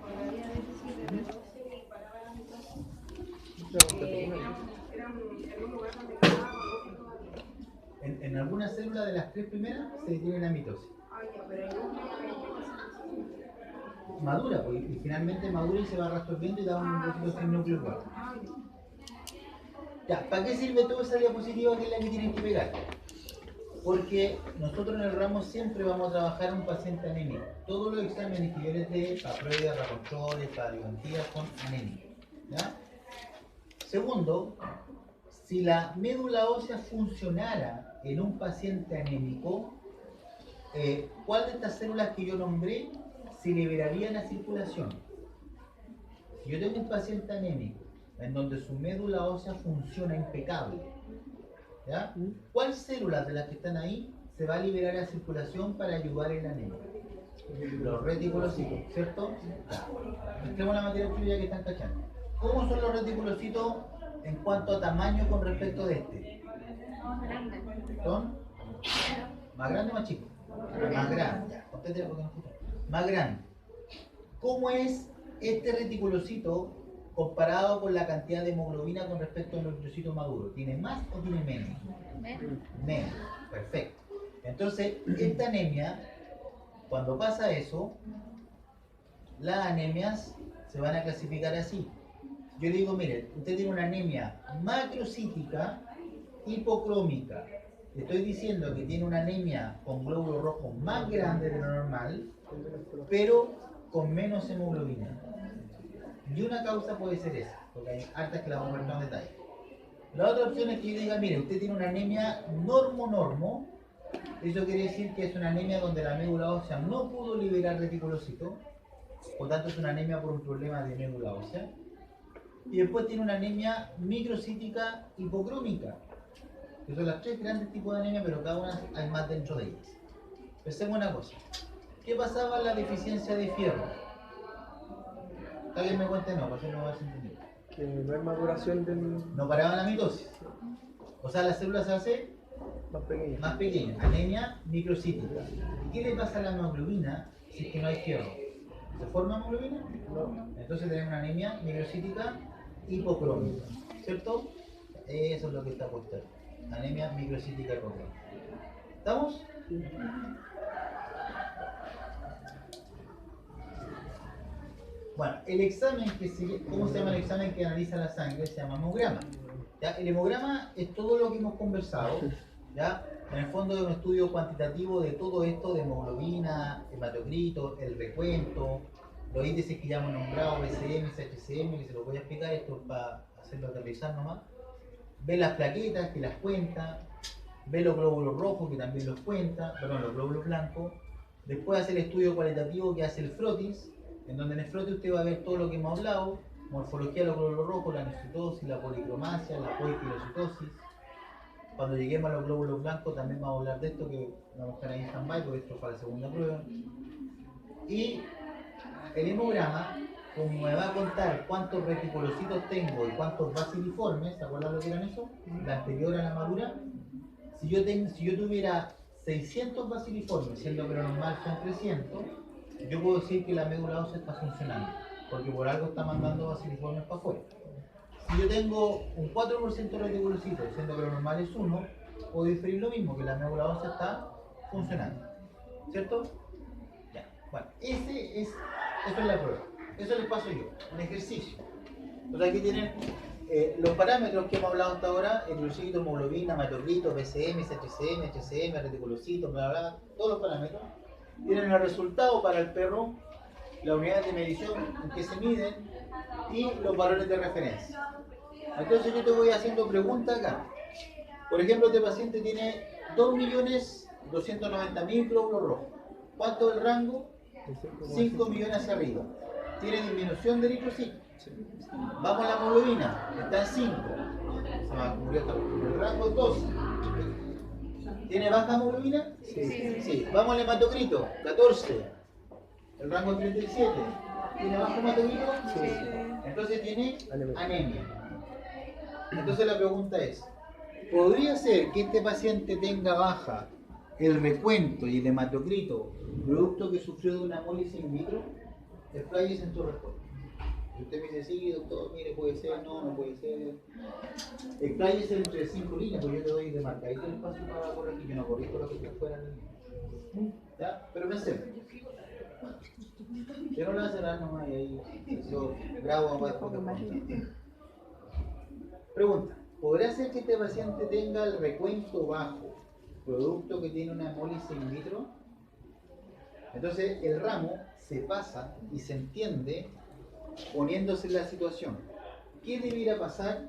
Había déficit de B12 y paraba la mitosis. Era en un lugar donde quedaba rojo todavía. En algunas células de las tres primeras se detiene la mitosis. Ay, ya, pero hay un Madura, pues, y finalmente madura y se va reabsorbiendo y da un poquito sin núcleo igual. Ya, ¿para qué sirve toda esa diapositiva que es la que tienen que pegar? Porque nosotros en el ramo siempre vamos a trabajar a un paciente anémico. Todos los exámenes que yo les dé, para pruebas, para controles, para biometría, son anémicos. ¿Ya? Segundo, Si la médula ósea funcionara en un paciente anémico, ¿cuál de estas células que yo nombré se liberaría en la circulación? Si yo tengo un paciente anémico en donde su médula ósea funciona impecable, ¿ya? ¿Cuál célula de las que están ahí se va a liberar a la circulación para ayudar en la anemia? Los reticulocitos, ¿cierto? Entremos en la materia prima que están cachando. ¿Cómo son los reticulocitos en cuanto a tamaño con respecto de este? ¿Son? ¿Más grande o más chico? Más grande, ya, contéstale porque no escucho. Más grande. ¿Cómo es este reticulocito comparado con la cantidad de hemoglobina con respecto al eritrocito maduro? ¿Tiene más o tiene menos? Menos, perfecto. Entonces, esta anemia, cuando pasa eso, las anemias se van a clasificar así. Yo le digo, mire, usted tiene una anemia macrocítica hipocrómica. Le estoy diciendo que tiene una anemia con glóbulos rojos más grande de lo normal, pero con menos hemoglobina. Y una causa puede ser esa, porque hay hartas que la vamos a ver en detalle. La otra opción es que yo diga, mire, usted tiene una anemia normo-normo. Eso quiere decir que es una anemia donde la médula ósea no pudo liberar reticulocito, por tanto es una anemia por un problema de médula ósea. Y después tiene una anemia microcítica hipocrómica, que son las tres grandes tipos de anemia, pero cada una hay más dentro de ellas. Pensemos una cosa, ¿qué pasaba en la deficiencia de fierro? Alguien me cuente no, porque no va a entender. Que no hay maduración del No paraba la mitosis. O sea, la célula se hace más pequeño. más pequeña, anemia microcítica. ¿Qué le pasa a la hemoglobina si es que no hay fierro? ¿Se forma hemoglobina? No. Entonces tenemos una anemia microcítica hipocrómica, ¿cierto? Eso es lo que está puesto ahí. Anemia microcítica hipocrómica. ¿Estamos? Bueno, el examen ¿cómo se llama el examen que analiza la sangre? Se llama hemograma. ¿Ya? El hemograma es todo lo que hemos conversado, ¿ya? En el fondo es un estudio cuantitativo de todo esto, de hemoglobina, hematocrito, el recuento, los índices que ya hemos nombrado, BCM, CHCM, que se los voy a explicar, esto es para hacerlo aterrizar nomás. Ve las plaquetas, que las cuenta, ve los glóbulos rojos, que también los cuenta, perdón, los glóbulos blancos. Después hace el estudio cualitativo que hace el frotis, en donde en el frotis usted va a ver todo lo que hemos hablado, morfología de los glóbulos rojos, la nefritosis, la policromasia, la poiquilocitosis. Cuando lleguemos a los glóbulos blancos también vamos a hablar de esto, que vamos a estar ahí en stand-by, porque esto es para la segunda prueba. Y el hemograma, como me va a contar cuántos reticulocitos tengo y cuántos baciliformes, ¿se acuerdan lo que eran eso? La anterior a la madura. Si yo tuviera 600 baciliformes, siendo que lo normal son 300, yo puedo decir que la médula ósea está funcionando, porque por algo está mandando baciliformes para afuera. Si yo tengo un 4% de reticulocitos, siendo que lo normal es 1, puedo inferir lo mismo, que la médula ósea está funcionando. ¿Cierto? Ya. Bueno, eso es la prueba. Eso les paso yo, un ejercicio. Entonces aquí tienen los parámetros que hemos hablado hasta ahora: eritrocito, hemoglobina, hematocrito, BCM, CHCM, HCM, reticulocito, bla, bla, todos los parámetros. Tienen el resultado para el perro, la unidad de medición en que se miden y los valores de referencia. Entonces yo te voy haciendo preguntas acá. Por ejemplo, este paciente tiene 2.290.000 glóbulos rojos. ¿Cuánto es el rango? 5 millones hacia arriba. Tiene disminución de eritrocitos. Vamos a la hemoglobina, está en 5. Se me ocurrió esta cuestión. El rango es 12. ¿Tiene baja hemoglobina? Sí. Vamos al hematocrito, 14. El rango es 37. ¿Tiene bajo hematocrito? Sí. Entonces tiene anemia. Entonces la pregunta es, ¿podría ser que este paciente tenga baja el recuento y el hematocrito producto que sufrió de una hemólisis in vitro? Expláyese en tu respuesta. Si usted me dice, sí, doctor, mire, puede ser, no puede ser. Expláyese entre 5 líneas, porque yo te doy de marcadito el espacio para corregir, yo no corrijo lo que está fuera del línea. ¿Ya? Pero pensemos. Yo no lo voy a cerrar nomás y ahí yo grabo más después. Pregunta, ¿podría ser que este paciente tenga el recuento bajo, producto que tiene una hemólisis in vitro? Entonces el ramo se pasa y se entiende poniéndose en la situación. ¿Qué debiera pasar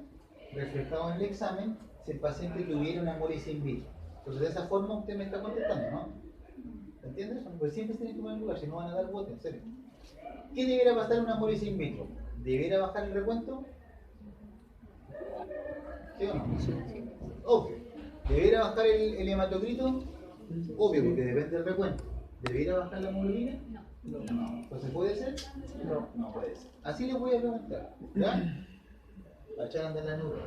reflejado en el examen si el paciente tuviera una hemolysis in vitro. Entonces de esa forma usted me está contestando, ¿no? ¿Entiendes? Pues siempre se tienen que poner en lugar, si no van a dar bote, en serio. ¿Qué debería pasar en una hemolysis in vitro? ¿Debería bajar el recuento? ¿Sí o no? Obvio. ¿Debería bajar el hematocrito? Obvio, porque depende del recuento. ¿Debería bajar la hemoglobina? No. No. Entonces, ¿puede ser? No. No puede ser. Así les voy a preguntar. ¿Ya? La echarán de la nube.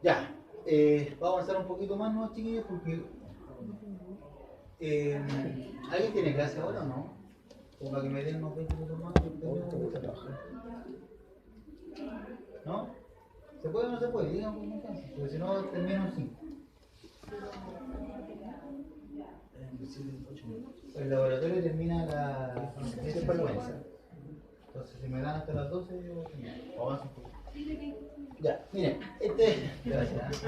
Ya. Vamos a avanzar un poquito más, ¿no, chiquillos? Porque ¿alguien tiene clase ahora o no? O para que me den unos 20 minutos más. Tengo que trabajar. ¿No? ¿Se puede o no se puede? Díganme cómo está. Porque si no, termino en 5. El laboratorio termina a las 10:50. Entonces, si me dan hasta las 12, yo avanzo un poco. Ya, miren, gracias.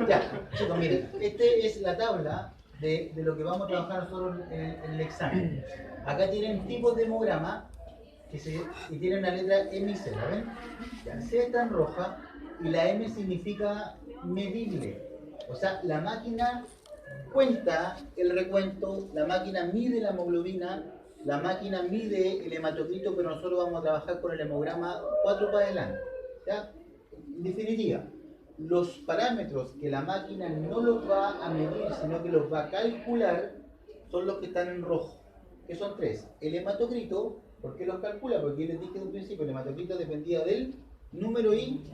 Ya, chicos, miren, es la tabla de lo que vamos a trabajar nosotros en el examen. Acá tienen tipos de hemograma y tienen la letra M y C, ¿la ven? Ya, C está en roja y la M significa medible. O sea, la máquina cuenta el recuento, la máquina mide la hemoglobina, la máquina mide el hematocrito, pero nosotros vamos a trabajar con el hemograma 4 para adelante. ¿Ya? En definitiva, los parámetros que la máquina no los va a medir, sino que los va a calcular, son los que están en rojo, que son 3. El hematocrito, ¿por qué los calcula? Porque yo les dije desde un principio, el hematocrito dependía del número y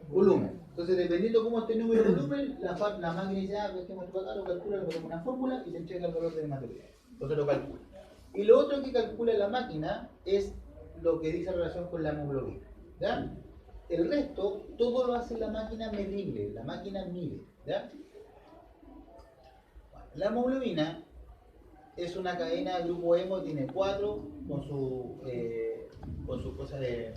volumen. Entonces, dependiendo cómo esté el número y volumen, la máquina dice, dejemos esto acá, lo calcula, le ponemos una fórmula y se entrega el valor del hematocrito. Entonces lo calcula. Y lo otro que calcula la máquina es lo que dice en relación con la hemoglobina. ¿Ya? El resto, todo lo hace la máquina medible, la máquina mide. ¿Ya? Bueno, la hemoglobina es una cadena de grupo hemo, tiene 4 con su cosa de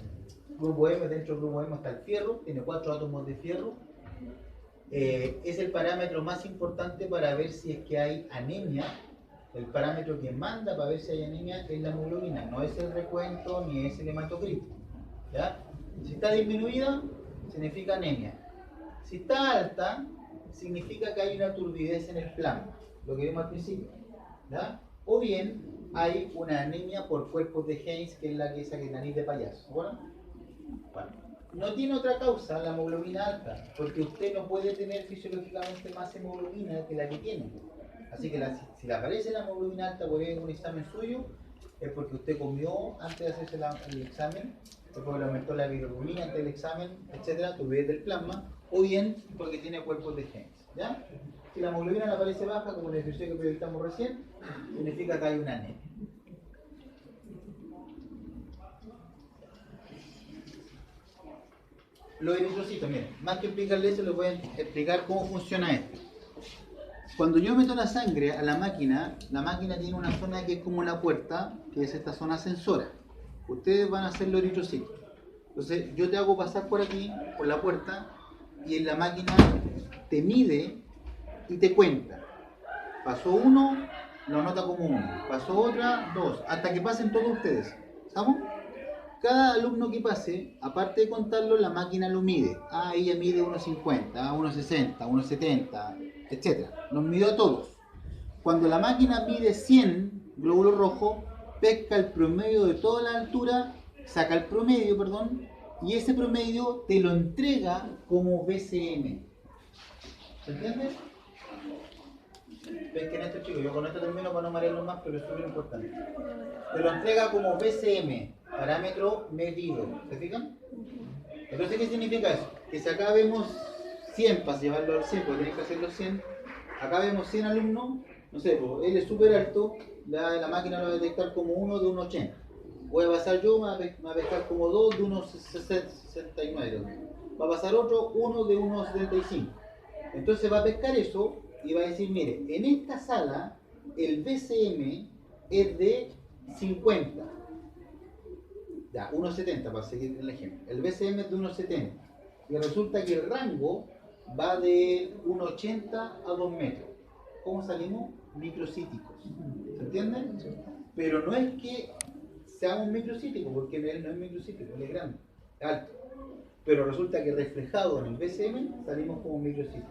grupo hemo. Dentro del grupo hemo está el fierro, tiene 4 átomos de fierro. Es el parámetro más importante para ver si es que hay anemia. El parámetro que manda para ver si hay anemia es la hemoglobina, no es el recuento ni es el hematocrito. ¿Ya? Si está disminuida, significa anemia. Si está alta, significa que hay una turbidez en el plasma, lo que vimos al principio. ¿Ya? O bien hay una anemia por cuerpos de Heinz, que es la que es nariz de payaso. Bueno, no tiene otra causa la hemoglobina alta, porque usted no puede tener fisiológicamente más hemoglobina que la que tiene. Así que si le aparece la hemoglobina alta por un examen suyo, es porque usted comió antes de hacerse el examen, después le aumentó la bilirrubina antes del examen, etcétera, turbidez del plasma, o bien porque tiene cuerpos de Heinz. ¿Ya? Si la hemoglobina le aparece baja, como la descripción que proyectamos recién, significa que hay una anemia. Los eritrocitos, miren, más que explicarles eso, les voy a explicar cómo funciona esto. Cuando yo meto la sangre a la máquina tiene una zona que es como una puerta, que es esta zona sensora. Ustedes van a hacer los eritrocitos. Entonces, yo te hago pasar por aquí, por la puerta, y en la máquina te mide y te cuenta. Pasó 1, lo anota como 1. Pasó otra, 2, hasta que pasen todos ustedes. ¿Estamos? Cada alumno que pase, aparte de contarlo, la máquina lo mide. Ella mide 1,50, 1,60, 1,70, etc. Nos midió a todos. Cuando la máquina mide 100 glóbulos rojos, pesca el promedio de toda la altura, saca el promedio, y ese promedio te lo entrega como BCM. ¿Se entiende? Pesquen esto, chicos. Yo con esto termino para no marearlo más, pero es súper importante. Te lo entrega como BCM, parámetro medido. ¿Se fijan? Entonces, ¿qué significa eso? Que si acá vemos 100, para llevarlo al 100, porque tienen que hacer los 100, acá vemos 100 alumnos, no sé, pues, él es súper alto, la máquina lo va a detectar como 1 de 1,80. Voy a pasar yo, me va a pescar como 2 de 1,69. Va a pasar otro, 1 de 1,75. Entonces va a pescar eso y va a decir, mire, en esta sala el BCM es de 50. Ya, 1,70 para seguir el ejemplo. El BCM es de 1,70. Y resulta que el rango va de 1,80 a 2 metros. ¿Cómo salimos? Microcíticos. ¿Se entiende? Pero no es que sea un microcítico, porque él no es microcítico, él es grande, es alto. Pero resulta que reflejado en el BCM salimos como un microcítico.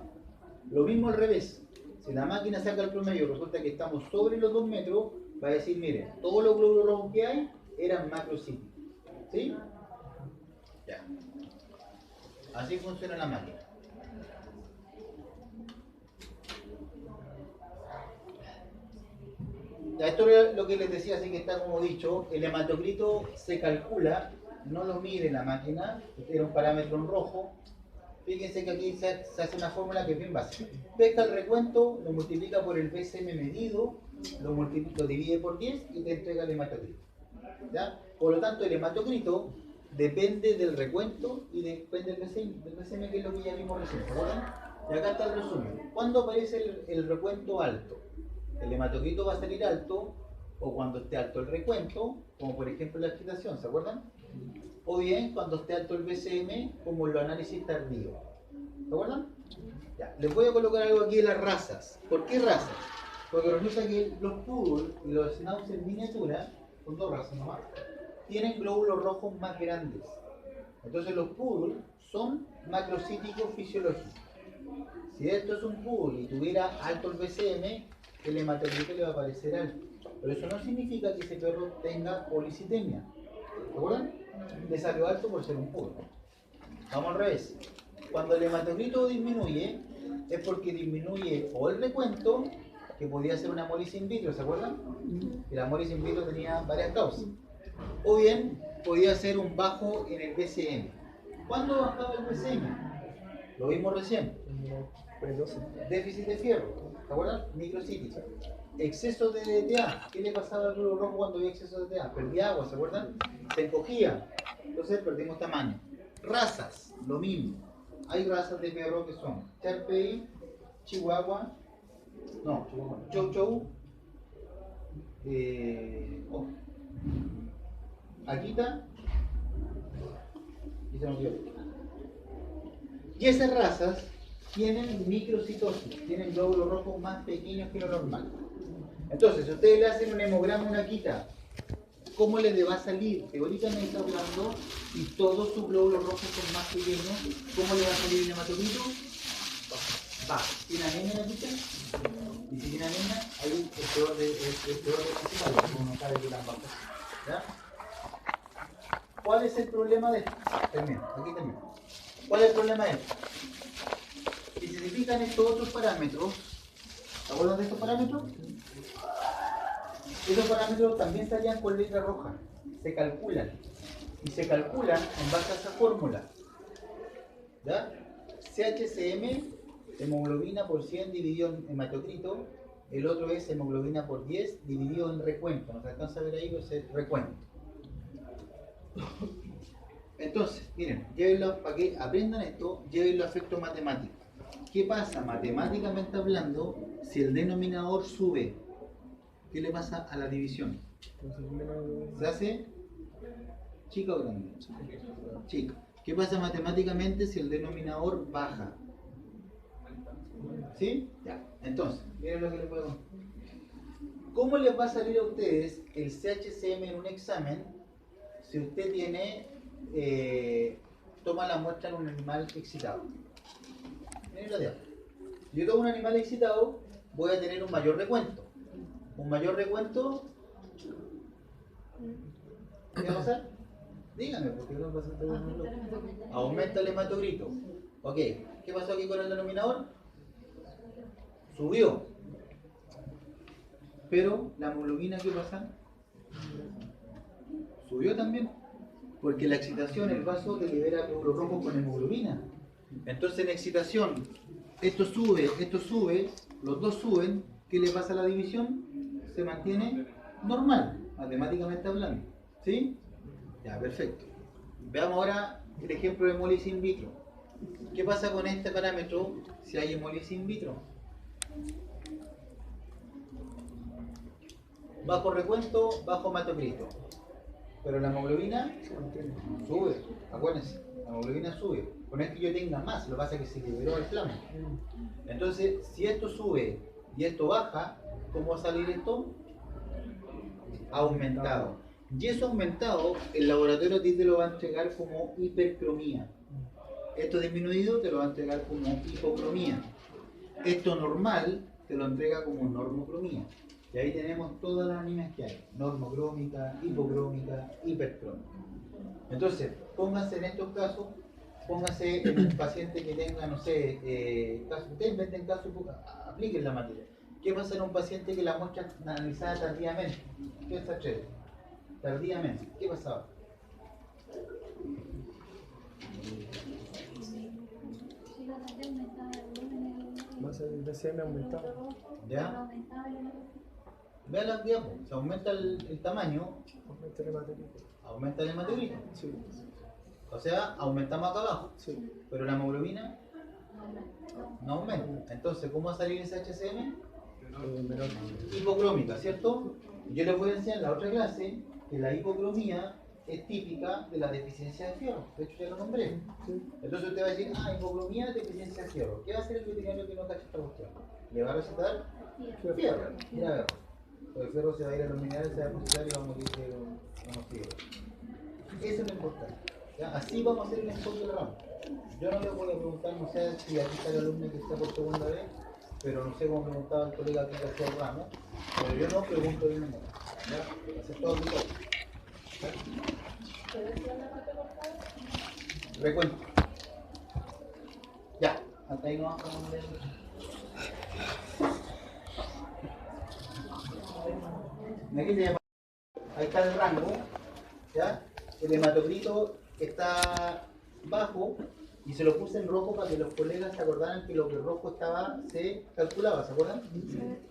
Lo mismo al revés. Si la máquina saca el promedio, resulta que estamos sobre los 2 metros, va a decir, mire, todos los glóbulos rojos que hay eran macrocíticos. ¿Sí? Ya. Así funciona la máquina. Ya, esto es lo que les decía, así que está como dicho, el hematocrito se calcula, no lo mide la máquina, era un parámetro en rojo. Fíjense que aquí se hace una fórmula que es bien básica. Pesca el recuento, lo multiplica por el BCM medido, lo divide por 10 y te entrega el hematocrito. ¿Ya? Por lo tanto, el hematocrito depende del recuento y depende del BCM, que es lo que ya vimos recién. ¿Recuerdan? Y acá está el resumen. ¿Cuándo aparece el recuento alto? El hematocrito va a salir alto, o cuando esté alto el recuento, como por ejemplo la excitación, ¿se acuerdan? O bien cuando esté alto el BCM, como el análisis tardío. ¿Se acuerdan? Ya. Les voy a colocar algo aquí de las razas. ¿Por qué razas? Porque resulta que los poodle y los schnauzer en miniatura, son 2 razas nomás, tienen glóbulos rojos más grandes. Entonces los poodle son macrocíticos fisiológicos. Si esto es un poodle y tuviera alto el BCM, el hematocrito le va a aparecer alto. Pero eso no significa que ese perro tenga policitemia. ¿Se acuerdan? Le salió alto por ser un poodle. Vamos al revés. Cuando el hematocrito disminuye, es porque disminuye o el recuento, que podía ser una hemolis in vitro, ¿se acuerdan? Y la hemolis in vitro tenía varias causas. O bien, podía ser un bajo en el BCM. ¿Cuándo bajaba el BCM? Lo vimos recién. Déficit de fierro, ¿se acuerdan? Microcítico. Exceso de DTA. ¿Qué le pasaba al glóbulo rojo cuando había exceso de DTA? Perdía agua, ¿se acuerdan? Se encogía. Entonces perdimos tamaño. Razas, lo mismo. Hay razas de perro que son Shar-Pei, Chihuahua, Chow Chow, Akita, y se me olvidó. Y esas razas tienen microcitosis, tienen glóbulos rojos más pequeños que lo normal. Entonces, si ustedes le hacen un hemograma a una Akita, ¿cómo le va a salir? Teóricamente hablando, si todos sus glóbulos rojos son más pequeños, ¿cómo le va a salir el hematocrito? Va. ¿Tiene anemia la Akita? Y si tiene anemia, ahí es peor de principal, como no sabe que las bajas. ¿Ya? ¿Cuál es el problema de esto? Termino, aquí termino. ¿Cuál es el problema de esto? Si se fijan estos otros parámetros, ¿se acuerdan de estos parámetros? Esos parámetros también salían con letra roja, se calculan. Y se calculan en base a esa fórmula. ¿Ya? CHCM, hemoglobina por 100 dividido en hematocrito, el otro es hemoglobina por 10 dividido en recuento. ¿No se alcanza a ver ahí? Pues es recuento. Entonces, miren, llévenlo para que aprendan esto, llévenlo a efecto matemático. ¿Qué pasa matemáticamente hablando si el denominador sube? ¿Qué le pasa a la división? ¿Se hace chica o grande? Chica. ¿Qué pasa matemáticamente si el denominador baja? ¿Sí? Ya. Entonces, miren lo que les puedo contar. ¿Cómo les va a salir a ustedes el CHCM en un examen si usted tiene, toma la muestra en un animal excitado? Miren la de abajo. Si yo tomo un animal excitado, voy a tener un mayor recuento. Un mayor recuento, ¿qué va a pasar? Díganme, porque no pasa todo el mundo. Aumenta el hematocrito. Ok, ¿qué pasó aquí con el denominador? Subió. Pero la hemoglobina, ¿qué pasa? Subió también. Porque la excitación, el vaso te libera glóbulos rojos con hemoglobina. Entonces en excitación, esto sube, los dos suben. ¿Qué le pasa a la división? Se mantiene normal, matemáticamente hablando. ¿Sí? Ya, perfecto. Veamos ahora el ejemplo de hemolis in vitro. ¿Qué pasa con este parámetro si hay hemolis in vitro? Bajo recuento, bajo hematocrito. Pero la hemoglobina sube, acuérdense, la hemoglobina sube. Con esto yo tenga más, lo que pasa es que se liberó el plasma. Entonces, si esto sube y esto baja, ¿cómo va a salir esto? aumentado. Y eso aumentado, el laboratorio a ti te lo va a entregar como hipercromía. Esto disminuido te lo va a entregar como hipocromía. Esto normal te lo entrega como normocromía. Y ahí tenemos todas las anemias que hay. Normocrómica, hipocrómica, hipercrómica. Entonces, póngase en estos casos, póngase en un paciente que tenga, no sé, ustedes inventen casos, apliquen la materia. ¿Qué pasa en un paciente que la muestra es analizada tardíamente? ¿Qué es chévere? Tardíamente. ¿Qué pasaba? Más el DCM aumentado. ¿Ya? Vean las diapos. Se aumenta el tamaño, Aumenta el hematocrit. aumenta el hematocrito. Sí, O sea, aumentamos acá abajo. sí. Pero la hemoglobina no aumenta. Entonces, ¿cómo va a salir ese HCM? Menor. Hipocrómica, ¿cierto? Yo les voy a enseñar en la otra clase que la hipocromía es típica de la deficiencia de fierro. De hecho, ya lo nombré. Sí. Entonces usted va a decir, hipocromía, deficiencia de fierro. ¿Qué va a hacer el veterinario que no cacha esta cuestión? Le va a recetar fierro. Mira, a ver. El fierro se va a ir a los minerales, se va a depositar y va a morir de unos fierros. Eso es lo importante. ¿Ya? Así vamos a hacer el enfoque del ramo. Yo no le voy a preguntar, no sé si aquí está el alumno que está por segunda vez, pero no sé cómo preguntaba el colega que hacía el ramo, pero yo no pregunto de memoria. ¿Ya? Hacer todo mi recuento. Ya, hasta ahí no vamos a ver. Aquí se llama, ahí está el rango, ¿ya? El hematocrito está bajo y se lo puse en rojo para que los colegas se acordaran que lo que rojo estaba se calculaba, ¿se acuerdan?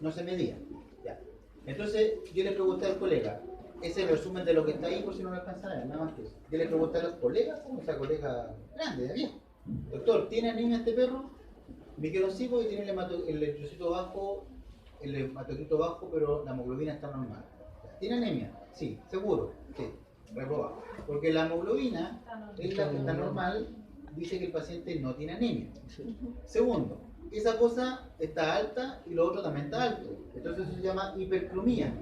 No se medía. Ya. Entonces yo le pregunté al colega, ese es el resumen de lo que está ahí por si no me alcanzan a ver, nada más que eso. Yo le pregunté a los colegas, o sea, colega grande, de viejo, doctor, ¿tiene anemia este perro? Me dijeron sí, porque tiene el eritrocito bajo, el hematocrito bajo, pero la hemoglobina está normal. ¿Tiene anemia? Sí, seguro, sí, reprobado. Porque la hemoglobina es la que está normal, dice que el paciente no tiene anemia. Segundo, esa cosa está alta y lo otro también está alto. Entonces eso se llama hipercromía.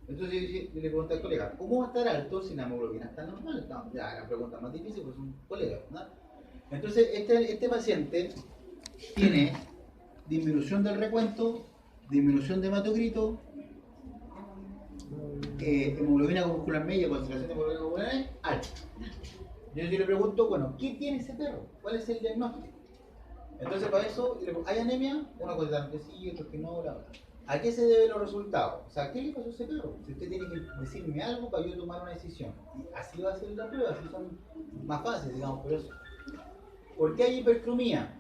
Entonces yo le pregunté al colega, ¿cómo va a estar alto si la hemoglobina está normal? No, ya la pregunta más difícil, pues es un colega, ¿no? Entonces este paciente tiene disminución del recuento, disminución de hematocrito, hemoglobina corpuscular media, concentración de hemoglobina corpuscular media, alta. Yo le pregunto, bueno, ¿qué tiene ese perro? ¿Cuál es el diagnóstico? Entonces para eso, ¿hay anemia? Una cosa que sí, otros que no, bla, bla. ¿A qué se deben los resultados? O sea, ¿qué le pasó a ese perro? Si usted tiene que decirme algo para yo tomar una decisión. Y así va a ser la prueba, así son más fáciles, digamos, por eso. ¿Por qué hay hipercromía?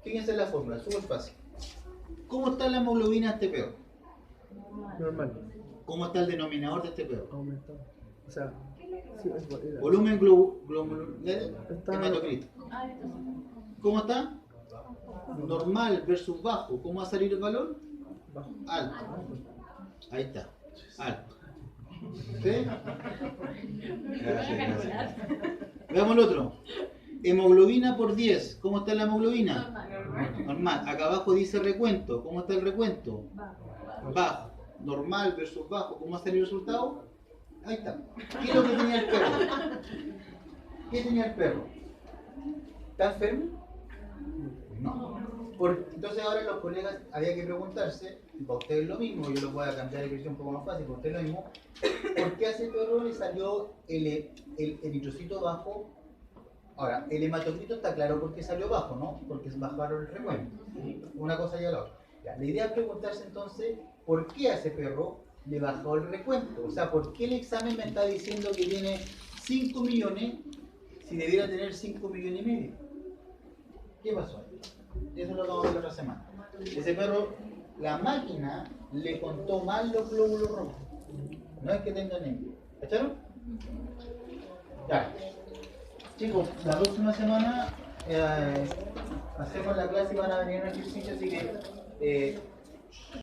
Fíjense en la fórmula, súper fácil. ¿Cómo está la hemoglobina de este perro? Normal. ¿Cómo está el denominador de este perro? Aumentado. O sea, sí, es igual. Volumen glomerular, Está- hematocrito. ¿Cómo está? Normal versus bajo. ¿Cómo va a salir el valor? Bajo. Alto. Ahí está. Alto. ¿Sí? Gracias. Veamos el otro. Hemoglobina por 10. ¿Cómo está la hemoglobina? Normal. Acá abajo dice recuento. ¿Cómo está el recuento? Bajo. Normal versus bajo. ¿Cómo va a salir el resultado? Ahí está. ¿Qué es lo que tenía el perro? ¿Qué tenía el perro? ¿Está enfermo? No. Entonces ahora los colegas había que preguntarse, y para ustedes lo mismo, yo lo voy a cambiar de expresión un poco más fácil, para ustedes lo mismo, ¿por qué a ese perro le salió el eritrocito bajo? Ahora, el hematocrito está claro porque salió bajo, ¿no? Porque bajaron el recuento. Una cosa y la otra. Ya, la idea es preguntarse entonces, ¿por qué a ese perro le bajó el recuento? O sea, ¿por qué el examen me está diciendo que tiene 5 millones si debiera tener 5 millones y medio? ¿Qué pasó ahí? Eso es lo que vamos a ver la otra semana. Ese perro, la máquina le contó mal los glóbulos rojos. No es que tenga anemia. ¿Cacharon? Ya. Chicos, la próxima semana hacemos la clase y van a venir en ejercicio, así que